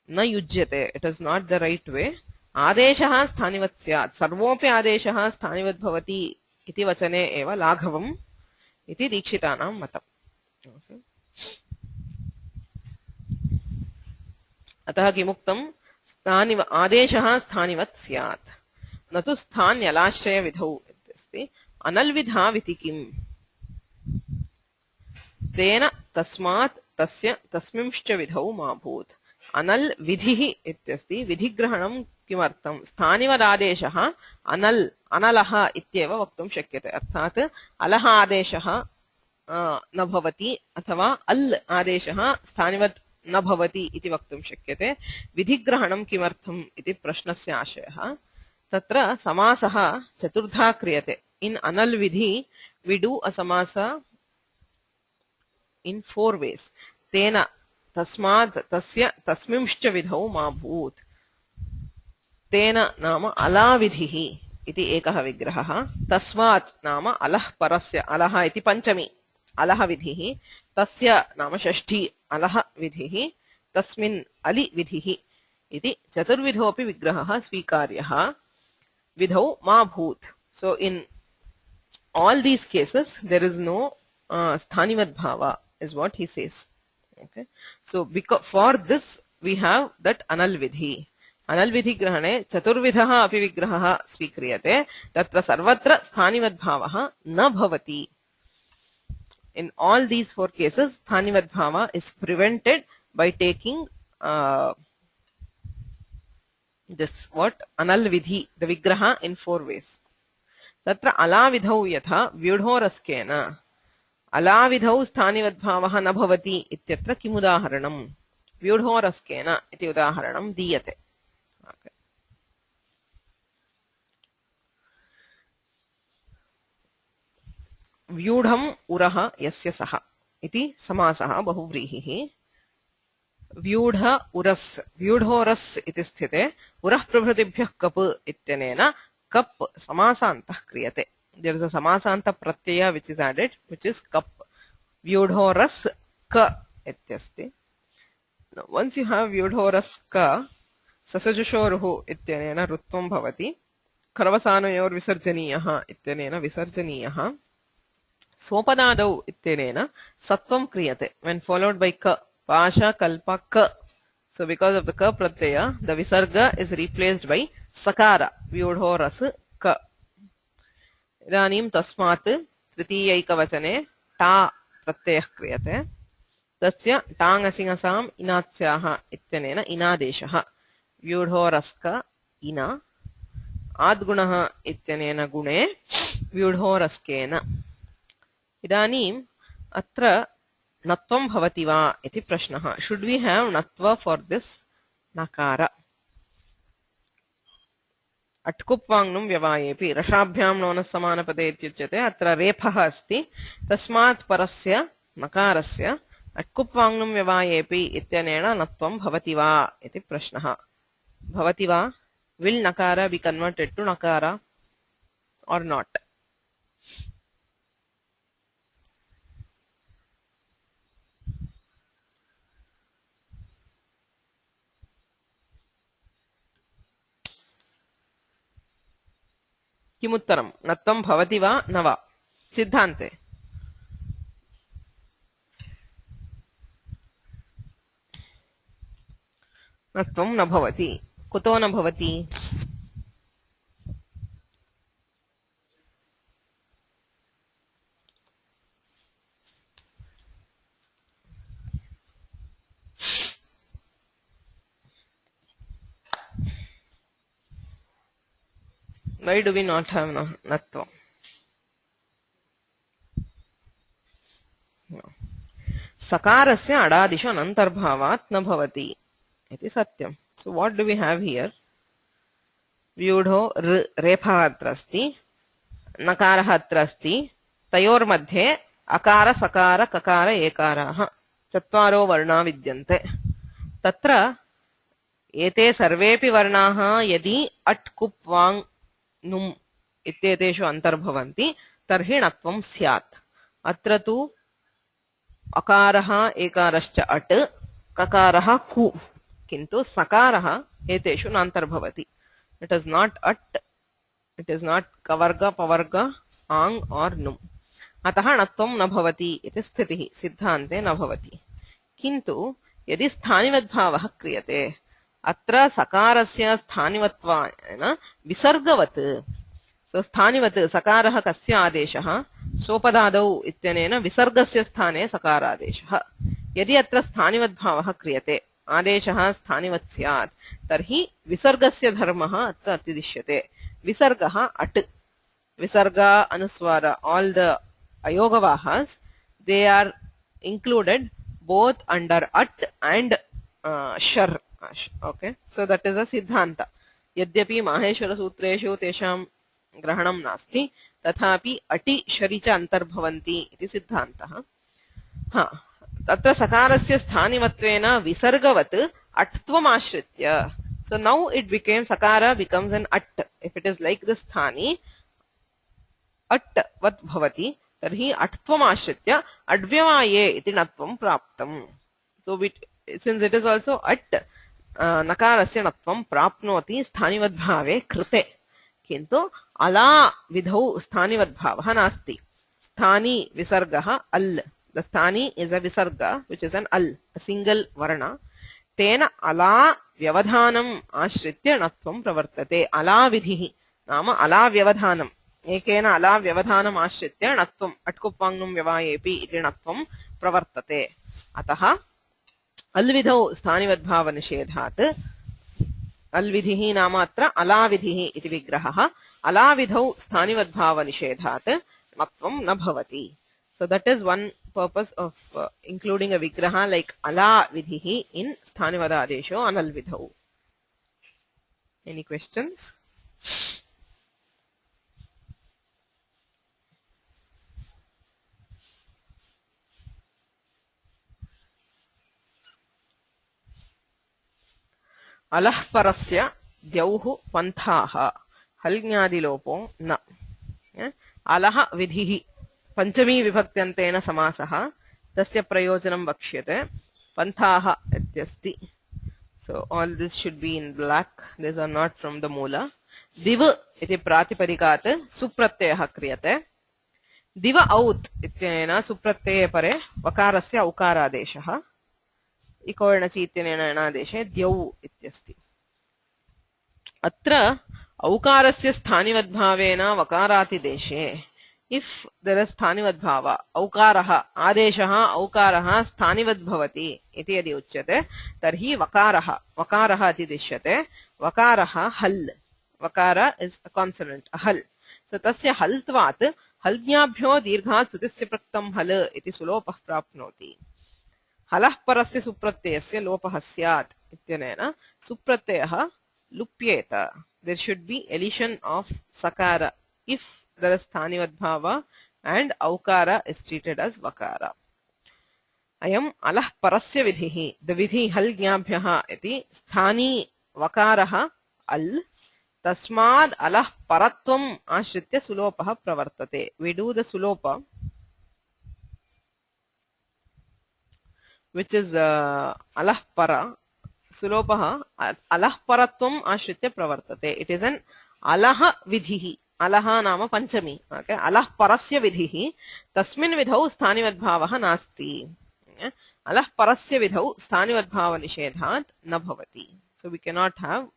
na yujyate. It is not the right way. Adeshaha sthanivat syat. Sarvopi adeshaha sthanivat bhavati iti vachane eva laghavam iti dikshitanam matam. Ataha kimuktam adeshaha sthanivat syat. Natu sthanyalashaya vidhau ityasti. Analvidha vitikim. Tena tasmat tasya tasmimshcha vidhau mabhut. Anal vidhihi ityasti. Vidhigrahanam kimartam. Sthanivad adeshaha anal analaha ityeva vaktum shakyate. Arthat alaha adeshaha na bhavati athava al adeshaha sthanivad na bhavati iti vaktum shakyate. Vidhigrahanam kimartham iti prashnasya ashayah. Tatra samasaha chaturdha kriyate. In anal vidhi we do a samasa in 4 ways. Tena tasmad tasya tasmimshcha vidhau ma bhut. Tena nama ala vidhihi iti ekah vigrahah. Tasmat nama alah parasya alaha iti panchami alaha vidhihi. Tasya nama shashti alaha vidhihi. Tasmin ali vidhihi iti chaturvidhopi vigrahah svikaryaha vidhau ma bhut. So in all these cases there is no sthanivat bhava is what he says. Okay. So because for this we have that anal vidhi. Anal vidhi grahane chaturvidhaha api vigrahah svikriyate. Tatra sarvatra sthanivat bhavah na bhavati. In all these 4 cases sthanivat bhava is prevented by taking this what anal vidhi, the vigraha, in 4 ways. Tatra ala vidhau yatha vyudhoraskena ala vidhau sthanivat bhavah na bhavati ityatra kimudaharanam. Vyudhoraskena iti udaharanam diyate. Okay. Vyudham uraha yasya saha iti samasaha bahuvrihihi. Vyudha uras vyudhoras iti sthite urah prabhratibhyah kap ityanena kap samasantah kriyate. There is a samasanta pratyaya which is added, which is kap. Vyudhoras ka ityasti. Now once you have vyudhoras ka, sasajushoruhu ityanena rutvam bhavati. Karavasanoyor visarjaniyaha ityanena visarjaniyaha. Sopadadau ityanena sattvam kriyate. When followed by ka, Pasha kalpa ka. So because of the ka pratyaya, the visarga is replaced by sakara. Vyodho ras ka. Idanim tasmat tritiyaikavachane ta pratyayah kriyate. Tasya tang asingasam inatsyaha ityanena inadeshaha. Vyodho raska ina. Adgunaha ityanena gune vyodho raskena. Idanim atra natvam bhavati va iti prashnaha. Should we have natva for this nakara? Atkupvangnum vyavayepi rashabhyam nonas samanapade ityuchyate. Atra repha asti tasmat parasya nakarasya atkupvangnum vyavayepi ityanena natvam bhavati va iti prashnaha. Bhavati va, will nakara be converted to nakara or not? किमुत्तरं नत्वं भवति वा न वा सिद्धान्ते नत्वं न भवति कुतो न भवति why do we not have natvam sakarasya adadishu anantarbhavat na bhavati iti satyam. So what do we have here? Vyudho repha atra asti nakarah atra asti tayor madhye akara sakara kakara ekaraha chatvaro varna vidyante tatra एते सर्वेपि वर्णाः यदि at कुप् वाङ् नुम् इत्येतेषु अन्तर्भवन्ति तर्हि णत्वं स्यात्. अत्र तु अकारः एकारश्च अट् ककारः कु किन्तु सकारः एतेषु नान्तर्भवति. इट् इस् नाट् अट्, इट् इस् नाट् कवर्ग पवर्ग आङ् और नुम्. अतः णत्वं न भवति इति स्थितिः. सिद्धान्ते न भवति. किन्तु यदि स्थानिवद्भावः क्रियते अत्र सकारस्य स्थानिवत्वान विसर्गवत्. सो स्थानिवत् सकारः कस्य आदेशः सोपदादौ इत्यनेन विसर्गस्य स्थाने सकारादेशः. यदि अत्र स्थानिवद्भावः क्रियते आदेशः स्थानिवत् स्यात् तर्हि विसर्गस्य धर्मः अत्र अतिदिश्यते. विसर्गः अट्. विसर्ग अनुस्वार all the ayogavahas they are included both under at and shar. Okay, so that is a siddhanta. यद्यपि माहेश्वर सूत्रेषु तेषां ग्रहणं नास्ति तथापि अटि शरि च अन्तर्भवन्ति इति सिद्धान्तः. हा, तत्र सकारस्य स्थानिवत्वेन विसर्गवत् अट्त्वम् आश्रित्य. So now it became sakara becomes an at. If it is like the sthani at vat bhavati tarhi attvam ashritya advyavaye iti natvam praptam. So since it is also at nakarasya natvam prapnoti sthanivad-bhave krite. Kintu ala vidhau sthanivad-bhavah nasti. Sthani visargah al. The sthani is a visarga which is an al, a single varna. Tena ala vyavadhanam ashritya natvam pravartate. Ala vidhihi nama ala vyavadhanam. Ekena ala vyavadhanam ashritya natvam atkupvangnum vyavayepi iti natvam pravartate. Ataha अलविधौ स्थानिवद्भाव निषेधात् अलविधिः नाम अत्र अलाविधिः इति विग्रहः अलाविधौ स्थानिवद्भाव निषेधात् नत्वं न भवति. So that is one purpose of including a vigraha like alavidhihi in sthanivadadesho analvidhau. Any questions? अलः परस्य द्यौः पन्थाः हल्ज्ञादिलोपो न. अलः विधिः पञ्चमी विभक्त्यन्तेन समासः तस्य प्रयोजनं वक्ष्यते. पन्थाः इत्यस्ति. So all this should be in black. These are not from the moola. दिव इति प्रातिपदिकात् सुप्रत्ययः क्रियते. दिव औत् इत्यनेन सुप्रत्यये परे वकारस्य औकारादेशः. इको एणचि इत्यनेन एणादेशे द्यौ इत्यस्ति। अत्र औकारस्य स्थानिवद्भावेन वकारातिदेशे इफ देयर इज स्थानिवद्भाव औकारः आदेशः औकारः स्थानिवद्भवति इति यदि उच्यते तर्हि वकारः अतिदिश्यते। वकारः हल्, वकार इज अ कॉन्सोनेंट हल्, सो तस्य हल्त्वात् हल्ज्ञाभ्यो दीर्घात् सुतिस्य प्रक्तं हल् इति सुलोपः प्राप्नोति। हलः परस्य सुप्रत्ययस्य लोपः स्यात् इत्यनेन सुप्रत्ययः लुप्येत। There should be elision of sakara if there is sthanivadbhava and aukara is treated as vakara. Ayam alah parasya vidhihi, the vidhi hal jnabhyah iti sthani vakaraha al tasmad alah paratvam ashritya sulopah pravartate. We do the sulopa which is alah para. सुलोपः अलः परत्वम् आश्रित्य प्रवर्तते. It is an अलः विधिः, अलः नाम पंचमी, okay, अलः परस्य विधिः, तस्मिन् विधौ स्थानिवद्भावः नास्ति। अलः परस्य विधौ स्थानिवद्भाव निषेधात् न भवति. So we can not have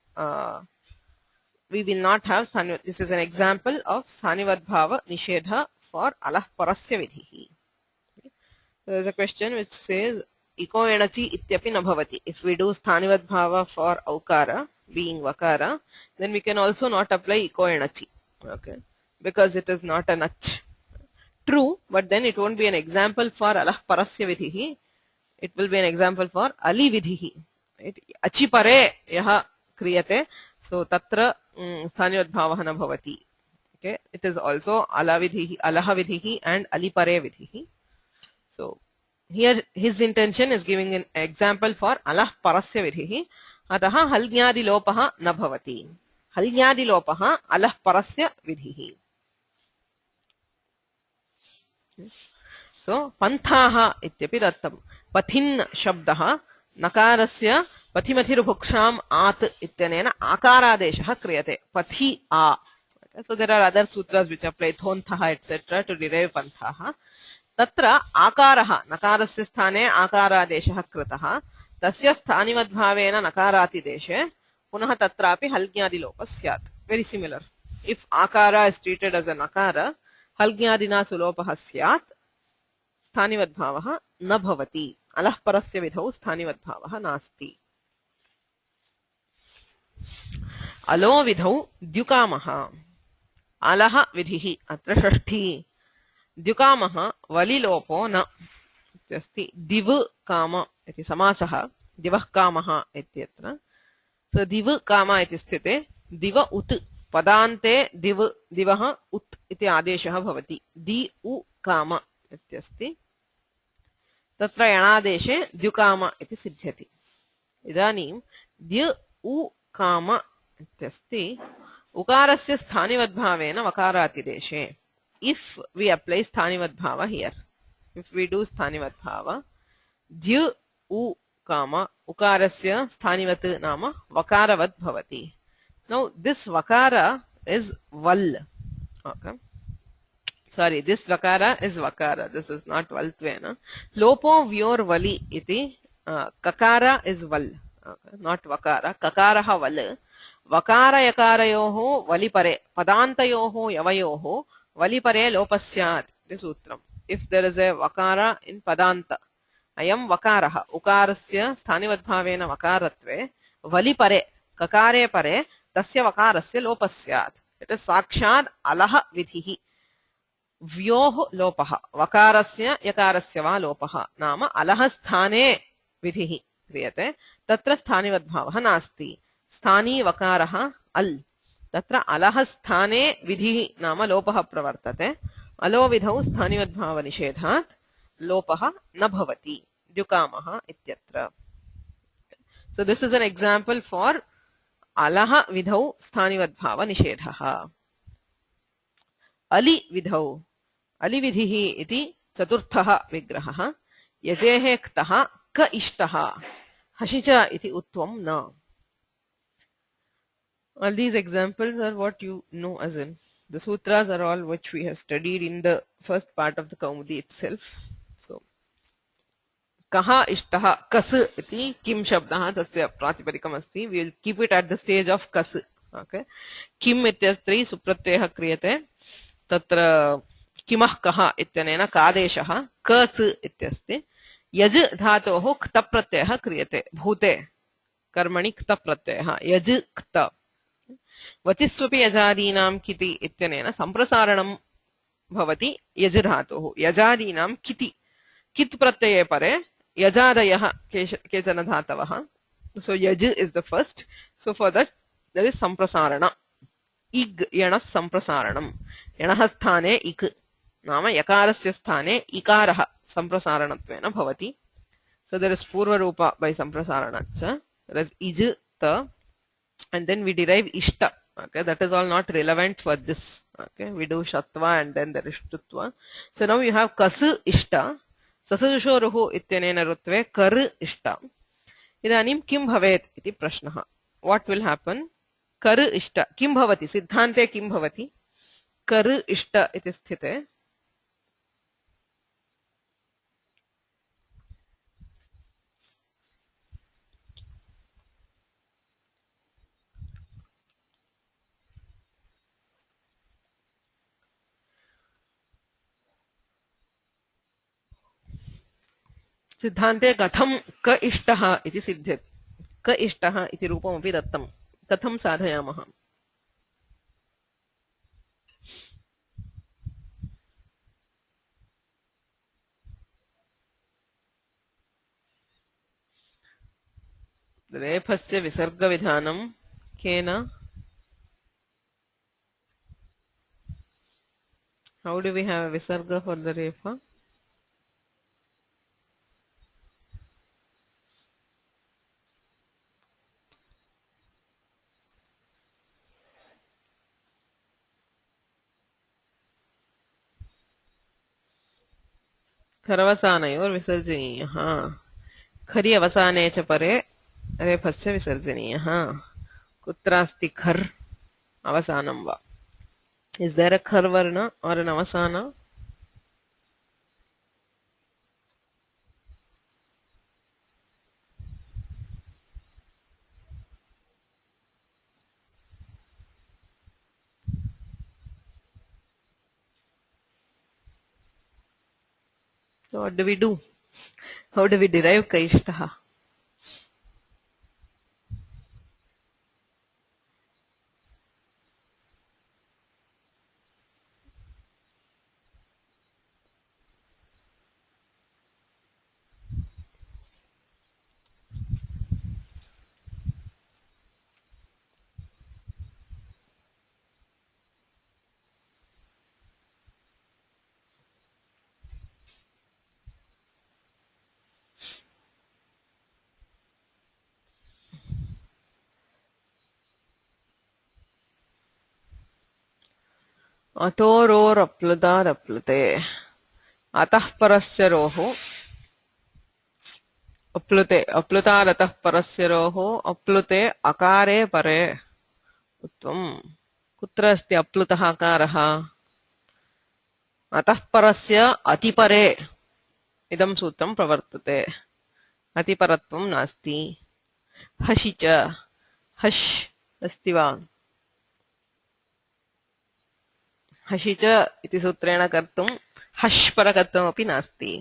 we will not have sthani. This is an example of sthanivadbhava nishedha for alah parasya vidhihi. There is a question which says इको एणचि इत्यपि न भवति. If we do sthanivadbhava for aukara being vakara, then we can also not apply इको एणचि, okay, because it is not an ach. True, but then it won't be an example for alah parasya vidhihi. It will be an example for ali vidhihi. Right? Achi pare yaha kriyate, so tatra sthanivadbhavah na bhavati. Okay, it is also ala vidhihi, alaha vidhihi and ali pare vidhihi. So here his intention is giving an example for alah parasya vidhihi. Ataha halgyadi lopah na bhavati. Halgyadi lopah alah parasya vidhihi. So panthaha ityapi dattam. Pathin shabdah nakarasya pathimathirubhuksham at ityanena akaradeshah kriyate. Pathi a. Okay, so there are other sutras which apply thonthaha etc. to derive panthaha. तत्र आकारः नकारस्य स्थाने आकारादेशः कृतः, तस्य स्थानिवद्भावेन नकारातिदेशे पुनः तत्रापि हल्ज्ञादिलोपः स्यात्. Very similar. इफ आकार इज ट्रीटेड एज अ नकार, हल्ज्ञादिना सुलोपः स्यात्, स्थानिवद्भावः न भवति. अलः परस्य विधौ स्थानिवद्भावः नास्ति. अलो विधौ द्युकामः. अलः विधिः अत्र षष्ठी. द्युकामः वलिलोपो न इत्यस्ति. दिव काम इति समासः, दिवः कामः इत्यत्र. सो दिव काम इति स्थिते दिव उत् पदान्ते दिव दिवः उत् इति आदेशः भवति. दि उ काम इत्यस्ति. तत्र यणादेशे द्युकाम इति सिद्ध्यति. इदानीं द्य उ काम इत्यस्ति उकारस्य स्थानिवद्भावेन वकारातिदेशे. If we apply sthanivadbhava here, if we do sthanivadbhava, dhyu u kama ukarasya sthanivat nama vakaravad bhavati. Now this vakara is val. Okay. Sorry, this vakara is vakara. This is not valtvena. Lopo vyor vali iti kakara is val. Okay. Not vakara. Kakaraha val. Vakara yakarayoho valipare. Padantayoho yavayoho valipare lopasyat. This sutram. If there is a vakara in padanta, ayam vakaraha ukarasya sthanivadbhavena vakaratve valipare kakare pare tasya vakarasya lopasyat. It is sakshat alaha vidhihi. Vyoh lopaha vakarasya yakarasya va lopaha nama alaha sthane vidhihi kriyate. Tatra sthanivadbhavah nasti. Sthani vakaraha al. तत्र अलह स्थाने विधि नाम लोपः प्रवर्तते. अलो विधौ स्थानिवद्भाव निषेधात् लोपः न भवति. द्युकामः इत्यत्र. So this is an example for अलह विधौ स्थानिवद्भाव निषेधः. अलि विधौ अलि विधिः इति चतुर्थः विग्रहः. यजेः क्तः क इष्टः हसिच इति उत्वं न. All these examples are what you know, as in the sutras are all which we have studied in the first part of the Kaumudi itself. So कः इष्टः कस् इति किं शब्दः तस्य प्रातिपदिकम् अस्ति we will keep it at the stage of कस् ओके किम् इत्यत्र सुप्रत्ययः क्रियते तत्र किमः कः इत्यनेन कादेशः कस् इत्यस्ति यज् धातोः क्त प्रत्ययः क्रियते भूते कर्मणि क्त प्रत्ययः यज् क्त वचिस्वपि यजादीनां किति इत्यनेन सम्प्रसारणं भवति यज् धातोः यजादीनां किति कित् प्रत्यये परे यजादयः केचन धातवः so yaj is the first so for that there is samprasarana ig yanas samprasaranam yanah sthane ik nama yakarasya sthane ikarah samprasaranatvena bhavati so there is purva rupa by samprasaranacha there is ij ta and then we derive ishta okay that is all not relevant for this okay we do shatva and then there is shtutva so now you have kas ishta ससजुषोरुः इत्यनेन रुत्वे कर इष्ट इदानीं किं भवेत् इति प्रश्नः what will happen कर इष्ट किं भवति सिद्धान्ते किं भवति कर इष्ट इति स्थिते सिद्धान्ते कथं क इष्टः इति सिद्ध्यति क इष्टः इति रूपमपि दत्तं कथं साधयामः रेफस्य विसर्गविधानं केन how do we have a visarga for the refa खरवसानयोर् विसर्जनीयः खरि अवसाने च परे रेफस्य विसर्जनीयः कुत्र अस्ति खर् अवसानं वा is there a khar varna or an avasana so what do we do how do we derive ka ishtah अतोरोरप्लुतादप्लुते अतः परस्य रोः अप्लुते अप्लुतादतः परस्य रोः अप्लुते अकारे परे उत्तमम् कुत्र अस्ति अप्लुतः अकारः अतः परस्य अतिपरे इदं सूत्रं प्रवर्तते अतिपरत्वं नास्ति हशि च हश् अस्ति वा हशि च इति सूत्रेण कर्तुं हश् परकत्वमपि नास्ति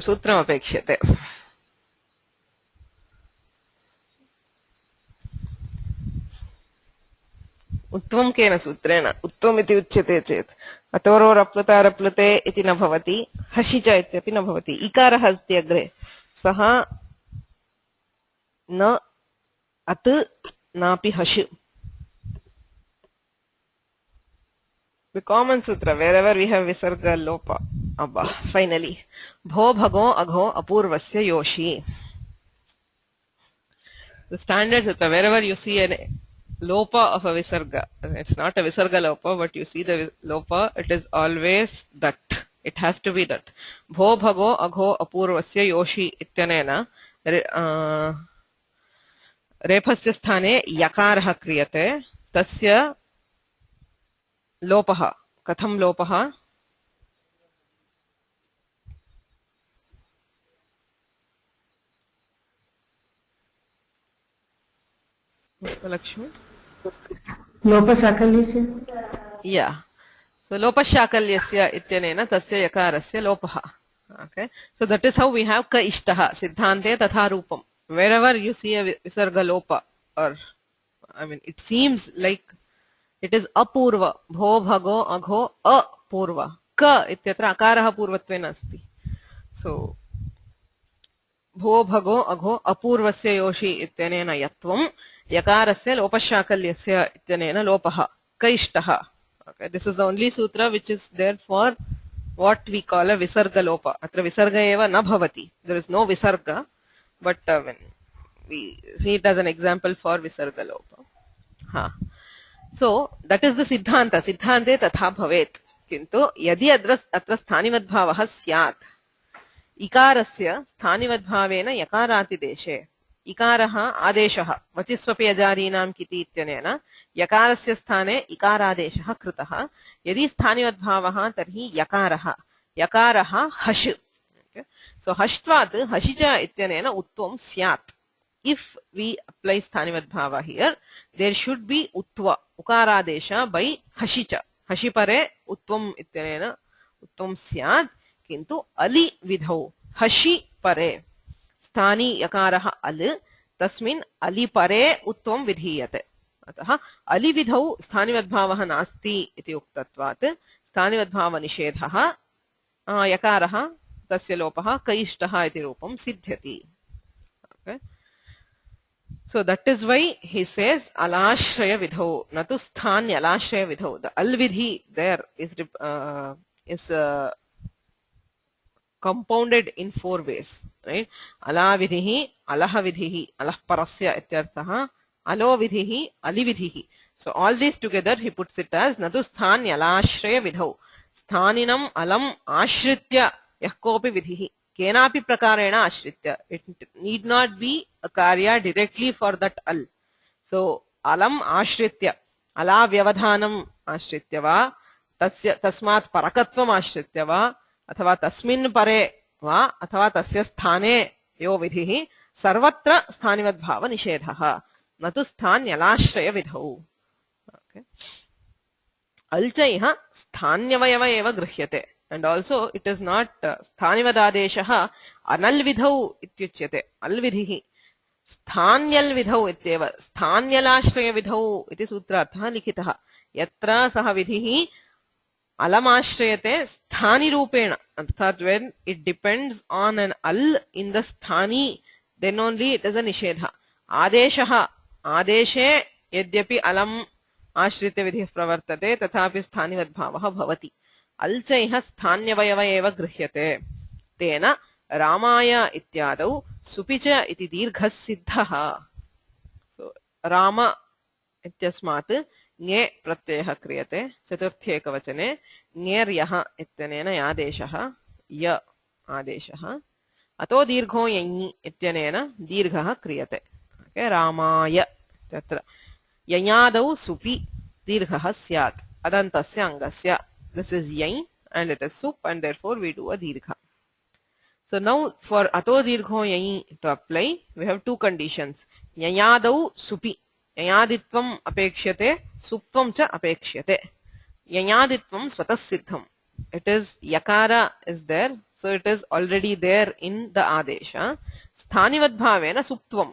सूत्रमपेक्ष्यते उत्तमं केन सूत्रेण उत्तमम् इति उच्यते चेत् अतोरोरप्लुतारप्लुते इति न भवति हशि च इत्यपि न भवति इकारः अस्ति अग्रे सः न अत् नापि हश् the common sutra wherever we have visarga lopa abba finally bho bhago agho apurvasya yoshi the standard sutra wherever you see lopa of a visarga. It's not a visarga lopa, but you see the lopa, it is always that. It has to be that. Bho bhago agho apurvasya yoshi ityanena रेफस्य स्थाने यकारः क्रियते तस्य लोपः कथं लोपः लक्ष्मी लोपशाकल्यस्य या so लोपशाकल्यस्य इत्यनेन तस्य यकारस्य लोपः okay so that is how we have ka ishtah siddhante tatha rupam wherever you see a visarga lopa or I mean it seems like it is apurva bho bhago agho apurva ka ityatra akarah purvatvena asti so भो भगो अघो अपूर्वस्य योषि इत्यनेन यत्वं यकारस्य लोपशाकल्यस्य इत्यनेन लोपः कैष्टः okay this is the only sutra which is there for what we call a visarga lopa atra visarga eva na bhavati there is no visarga but when we see it as an example for visarga lopa ha so that is the siddhanta siddhante tatha bhavet kintu yadi atra sthanimadbhavah syat इकारस्य स्थानिवद्भावेन यकारातिदेशे इकारः आदेशः वचिस्वपि अजादीनां किति इत्यनेन यकारस्य स्थाने इकारादेशः कृतः यदि स्थानिवद्भावः तर्हि यकारः हश् so हश्त्वात् हशिच इत्यनेन उत्वं स्यात् if we apply स्थानिवद्भावः here there should be उत्व उकारादेश by हशिच हशि परे उत्वम् इत्यनेन उत्वं स्यात् किन्तु अलि विधौ हशि परे स्थानी यकारः अल् तस्मिन् अलि परे उत्वं विधीयते अतः अलि विधौ स्थानिवद्भावः नास्ति इति उक्तत्वात् स्थानिवद्भाव निषेधः यकारः तस्य लोपः कैष्टः इति रूपं सिद्ध्यति okay so that is why he says alashraya vidhau na tu sthanyalashaya vidhau the al vidhi there is compounded in four ways right ala vidhihi alah vidhihi alah parasya ityarthah alo vidhihi ali vidhihi so all these together he puts it as nadu sthanyalashreya vidhau sthaninam alam ashritya yah kopi vidhihi kenapi prakarena ashritya it need not be a karya directly for that al so alam ashritya ala vyavadhanam ashritya va tasya tasmat parakatvam ashritya va अथवा तस्मिन् परे वा अथवा तस्य स्थाने यो विधिः सर्वत्र स्थानिवद्भाव निषेधः न तु स्थान्यलाश्रय विधौ अल्चैः स्थान्यवयव एव गृह्यते and also it is not स्थानिवदादेशः अनल् विधौ इत्युच्यते अल् विधिः स्थान्यल् विधौ इत्येव स्थान्यलाश्रय विधौ इति सूत्रार्थः लिखितः यत्र सः विधिः अलमाश्रयते स्थानी रूपेण अर्थात when it depends on an al in the sthani then only it is a nishedha आदेशः आदेशे यद्यपि अलम आश्रित्य विधिः प्रवर्तते तथापि स्थानिवद्भावः भवति अल्चैः स्थान्यवयव एव गृह्यते तेन रामाय इत्यादौ सुपिच इति दीर्घः सिद्धः so राम इत्यस्मात् ङे प्रत्ययः क्रियते चतुर्थी एकवचने ङेर्यः इत्यनेन आदेशः य आदेशः अतो दीर्घो यञि इत्यनेन दीर्घः क्रियते ओके रामाय तत्र यञादौ सुपि दीर्घः स्यात् अदन्तस्य अङ्गस्य this is यै and it is sup and therefore we do a दीर्घ so now for ato दीर्घो यै to apply we have two conditions यञादौ सुपि यञादित्वम् अपेक्ष्यते सुप्त्वं च अपेक्ष्यते यञादित्वं स्वतः सिद्धम् it is yakara is there so it is already there in the adesha sthanivadbhavena suptvam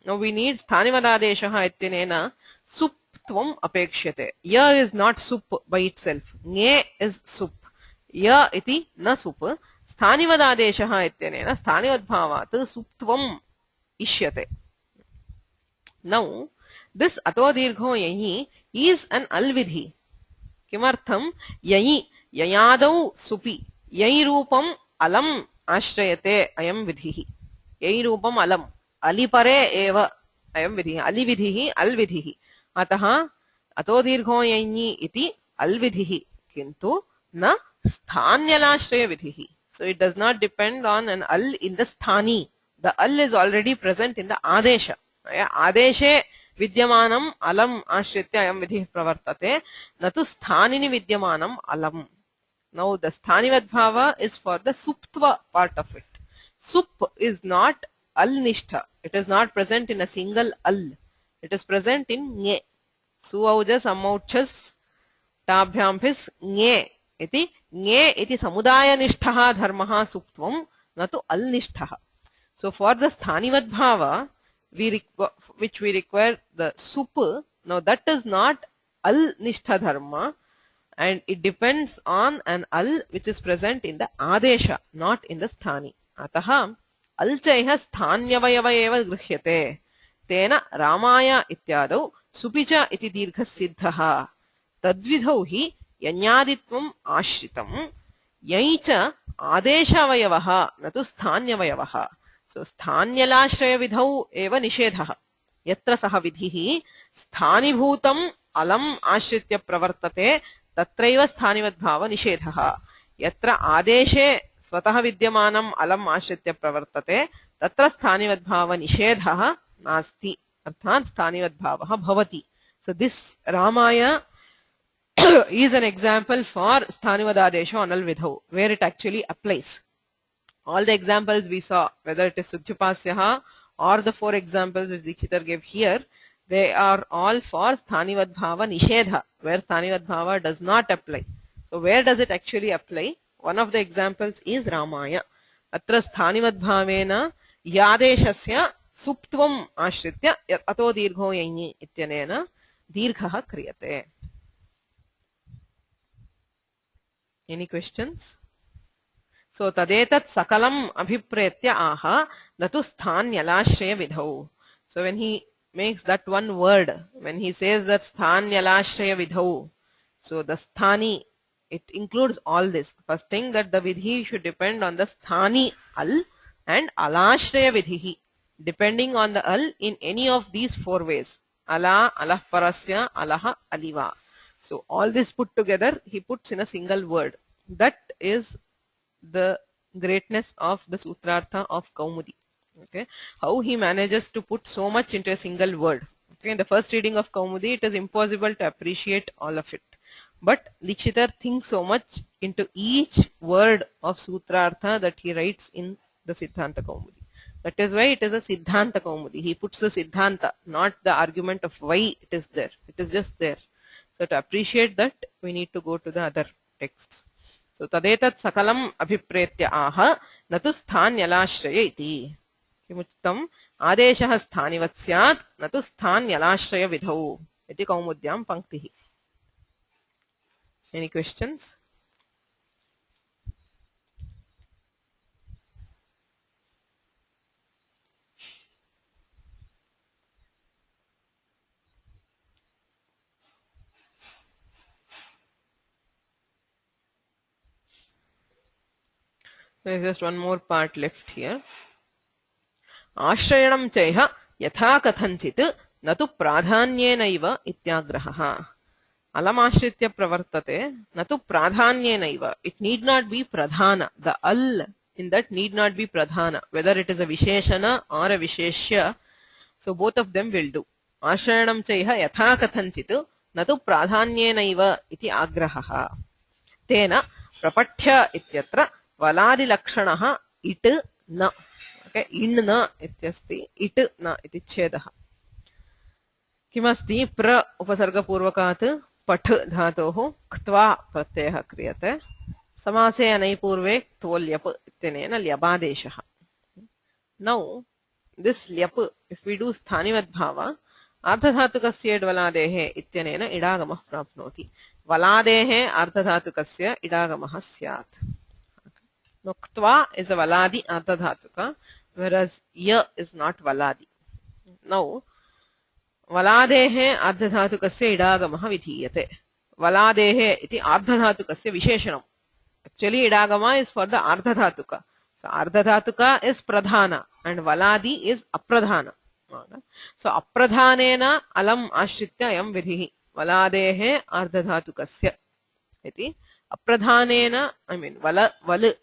now we need sthanivadadeshah ityanena suptvam apekshate ya is not sup by itself nge is sup ya iti na sup sthanivadadeshah ityanena sthanivadbhavat suptvam ishyate now this ato dirgho yahi is an alvidhi किमर्थं ययि ययादौ सुपि ययि रूपम् अलम् आश्रयते अयं विधिः ययि रूपम् अलम् अलिपरे एव अयं विधिः अलिविधिः अल्विधिः अतः अतो दीर्घो यञि इति अल् विधिः किन्तु न स्थान्यलाश्रय विधिः. So it does not depend on an al in the sthani. The al is already present in the adesha. Adeshe vidyamanam alam ashritya ayam vidhi pravartate na tu sthanini vidyamanam alam. Now the sthanivad bhava is for the suptva part of it. Sup is not al nishtha. It is not present in a single al. It is present in nye. Suvaujas amauchas tabhyam phis nye iti nye iti samudaya nishtha dharmaha suptvam na tu al nishtha. So for the sthanivad bhava which we require the sup, now that is not al nishtha dharma, and it depends on an al which is present in the adesha, not in the sthani. Ataha al chaiha sthanyavayava eva grihyate tena ramaya ityadau supicha iti dirgha siddhaha tadvidhau hi yanyaditvam ashritam yaicha adeshavayavaha natu sthanyavayavaha. So sthanyalashaya vidhau eva nishedhaha yatra saha vidhihi sthanibhutam alam ashritya pravartate tatraiva sthanivad bhava nishedhaha. Yatra adeshe स्वतः विद्यमानम् अलम् आश्रित्य प्रवर्तते तत्र स्थानिवद् भाव निषेधः नास्ति अर्थात् स्थानिवद् भावः भवति. So this Ramaya is an example for sthanivad adesha anal vidhau where it actually applies. All the examples we saw, whether it is Sutyapasyaha or the 4 examples which Dikshitar gave here, they are all for sthanivad bhava nishedha, where sthanivad bhava does not apply. So where does it actually apply? One of the examples is Ramaya. Atra sthanivad bhavena yadeshasya suptvam ashritya ato dirgho yञि ityanena dirghah kriyate. Any questions? So tadetat sakalam abhipretya aha natu sthanyalashya vidhau. So when he makes that one word, when he says that sthanyalashya vidhau, so the sthani, it includes all this. First thing, that the vidhi should depend on the sthani al and alashraya vidhi, depending on the al in any of these 4 ways. Ala, alah parasya, alaha, aliva. So all this put together he puts in a single word. That is the greatness of the Sutrartha of Kaumudi. Okay, how he manages to put so much into a single word. Okay, in the first reading of Kaumudi it is impossible to appreciate all of it. But Dikshitar thinks so much into each word of Sutrartha that he writes in the Siddhanta Kaumudi. That is why it is a Siddhanta Kaumudi. He puts the Siddhanta, not the argument of why it is there. It is just there. So to appreciate that, we need to go to the other texts. So tadetat sakalam abhipretya aha natu sthanyalashaya iti. Kimuchtam adeshah sthanivat syat natu sthanyalashaya vidhau. Iti Kaumudyam panktihi. Any questions? There is just one more part left here. Ashrayanam chaiha yatha kathanchit natu pradhanyenaiva ityagraha. Alamashritya pravartate natu pradhanyenaiva. It need not be pradhana. The al in that need not be pradhana, whether it is a visheshana or a visheshya. So both of them will do. Ashrayanam chaiha yatha kathanchit natu pradhanyenaiva iti agraha. Tena prapathya ityatra valadi lakshanaha it na. Okay, in na ityasti it na iti chedaha. Kimasti pra upasarga purvakat पठ धातोः क्त्वा प्रत्ययः क्रियते समासे अनैपूर्वे क्तोल्यप इत्यनेन ल्यबादेशः. Now this lyap, if we do sthanivad bhava, ardhadhatukasya dvaladehe ityanena idagamah prapnoti. Valadehe ardhadhatukasya idagamah syat. Now ktva is a valadi ardhadhatuka, whereas ya is not valadi. Now Valadehe ardhadhatukasya idagamah vidhiyate. Valadehe iti ardhadhatukasya visheshanam. Actually idagama is for the ardhadhatuka. So ardhadhatuka is pradhana and valadi is apradhana. So apradhanena alam ashritya ayam vidhi valadehe ardhadhatukasya iti apradhanena I mean val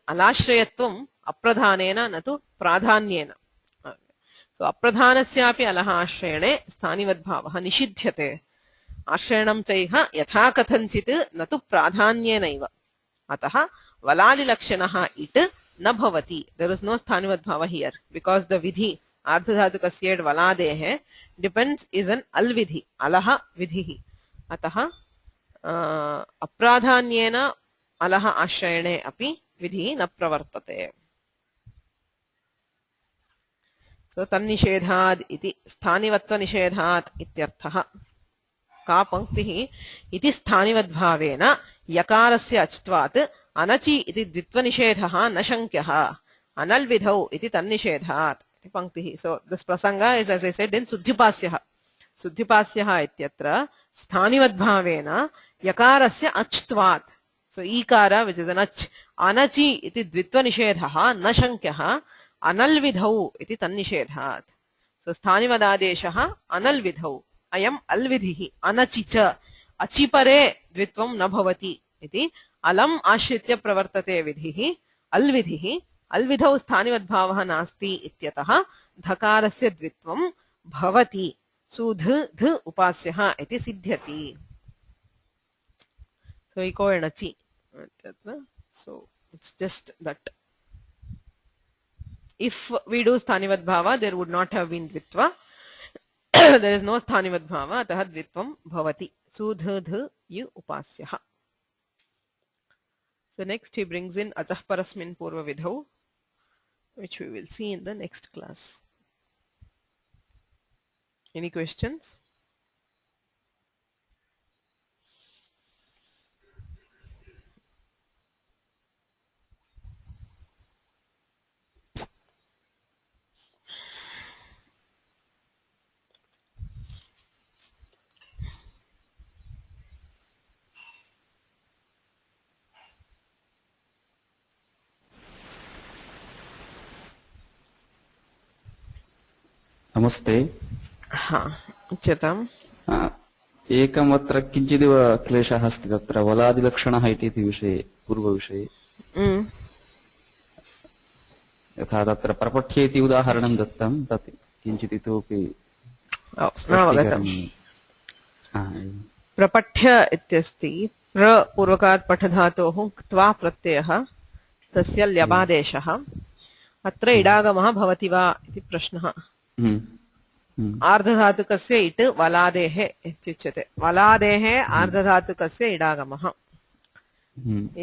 alashrayatvam apradhanena natu pradhanyena. So apradhanasyapi alaha ashrayane sthanivad-bhavah nishidhyate आश्रयणं चैह यथा कथञ्चित् न तु प्राधान्येनैव अतः वलादिलक्षणः इट् न भवति. There is no स्थानिवद्भाव here because the विधि आर्धधातुकस्य वलादेः डिपेंड्स इज एन अल् विधि अलः विधिः अतः अप्राधान्येन अलः आश्रयणे अपि विधिः न प्रवर्तते. सो तन्निषेधाद् इति स्थानिवत्वनिषेधात् इत्यर्थः. का पंक्तिः इति स्थानिवद्भावेन यकारस्य अच्त्वात् अनचि इति द्वित्वनिषेधः न शङ्क्यः अनल्विधौ इति तन्निषेधात् इति पंक्तिः. सो दिस् प्रसंग is as I said in शुद्धिपास्यः. शुद्धिपास्यः इत्यत्र स्थानिवद्भावेन यकारस्य अच्त्वात् सो ईकार विच इज एन अच् अनचि इति द्वित्वनिषेधः न शङ्क्यः अनल्विधौ इति तन्निषेधात्. सो स्थानिवदादेशः अनल्विधौ अयम् अल्विधिः अनचि च अचिपरे द्वित्वं न भवति इति अलम् आश्रित्य प्रवर्तते विधिः अल्विधिः अल्विधौ स्थानिवद्भावः नास्ति इत्यतः धकारस्य द्वित्वं भवति सुध ध उपास्यः इति सिद्ध्यति. सो इको एणचि. So it's just that if we do स्थानिवद्भाव there would not have been द्वित्वा. There is no स्थानिवद्भाव अतः द्वित्वं भवति सुध U उपास्यः. So next he brings in अचः परस्मिन् पूर्वविधौ, which we will see in the next class. Any questions? नमस्ते. उच्यताम्. एकमत्र किञ्चिदिव क्लेशः अस्ति तत्र वलादिलक्षणः इति विषये पूर्वविषये. यथा तत्र प्रपठ्य इति उदाहरणं दत्तं तत् किञ्चित् इतोपि प्रपठ्य इत्यस्ति प्र पूर्वकात् पठधातोः क्त्वा प्रत्ययः तस्य ल्यबादेशः. अत्र इडागमः भवति वा इति प्रश्नः. आर्धधातुकस्य इट् वलादेः इत्युच्यते. वलादेः आर्धधातुकस्य इडागमः.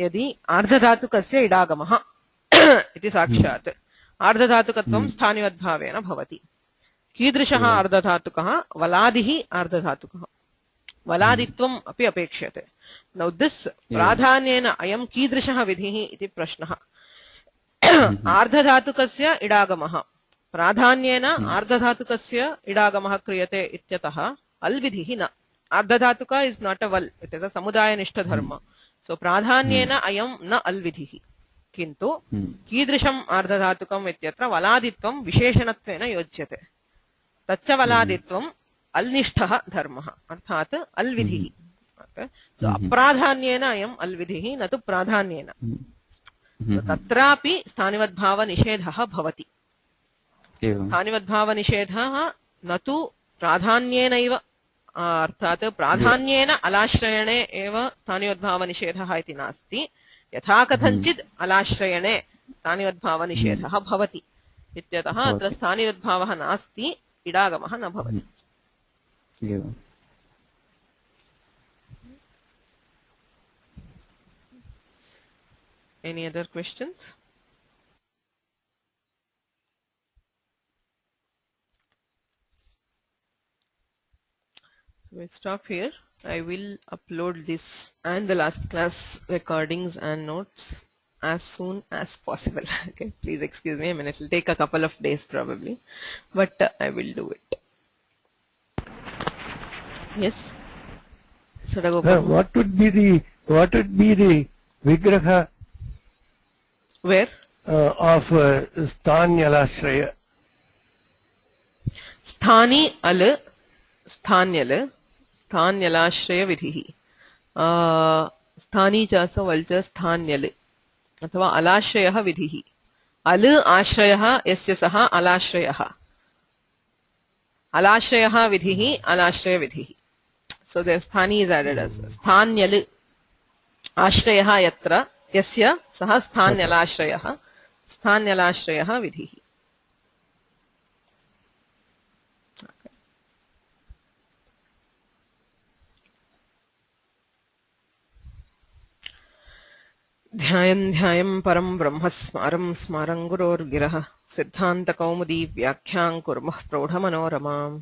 यदि आर्धधातुकस्य इडागमः इति साक्षात् आर्धधातुकत्वं स्थानिवद्भावेन भवति. कीदृशः आर्धधातुकः? वलादिः आर्धधातुकः. वलादित्वम् अपि अपेक्ष्यते. नौ दिस् प्राधान्येन अयं कीदृशः विधिः इति प्रश्नः. आर्धधातुकस्य इडागमः प्राधान्येन आर्धधातुकस्य इडागमः क्रियते इत्यतः अल् विधिः न. आर्धधातुक इस् नाट् अ वल्, इट् इस् अ समुदायनिष्ठ धर्म. सो प्राधान्येन अयं न अल् विधिः. किन्तु कीदृशम् आर्धधातुकम् इत्यत्र वलादित्वं विशेषणत्वेन योज्यते. तच्च वलादित्वम् अल्निष्ठः धर्मः अर्थात् अल् विधिः. सो अप्राधान्येन अयम् अल् विधिः न तु प्राधान्येन. तत्रापि स्थानिवद्भावनिषेधः भवति. स्थानिवद्भावनिषेधः न तु प्राधान्येनैव अर्थात् प्राधान्येन अलाश्रयणे एव स्थानिवद्भावनिषेधः इति नास्ति. यथा कथञ्चित् अलाश्रयणे स्थानिवद्भावनिषेधः भवति इत्यतः अत्र स्थानिवद्भावः नास्ति, इडागमः न भवति. Any other questions? So we'll stop here. I will upload this and the last class recordings and notes as soon as possible. Okay, please excuse me. I mean, it will take a couple of days probably, but I will do it. Yes. What would be the vigraha? Where? Of Sthanyalashraya. स्थानी अल स्थान्यल स्थान्यलाश्रय विधिः स्थानी चास वल्च स्थान्यल अथवा अलाश्रयः विधिः अल आश्रयः यस्य सः अलाश्रयः अलाश्रयः विधिः अलाश्रय विधिः so there स्थानी is added as स्थान्यल आश्रयः यत्र यस्य सः स्थान्यलाश्रयः स्थान्यलाश्रयः विधिः ध्यायन् ध्यायं परं ब्रह्म स्मारं स्मारं गुरोर्गिरः सिद्धान्तकौमुदी व्याख्यां कुर्मः प्रौढमनोरमाम्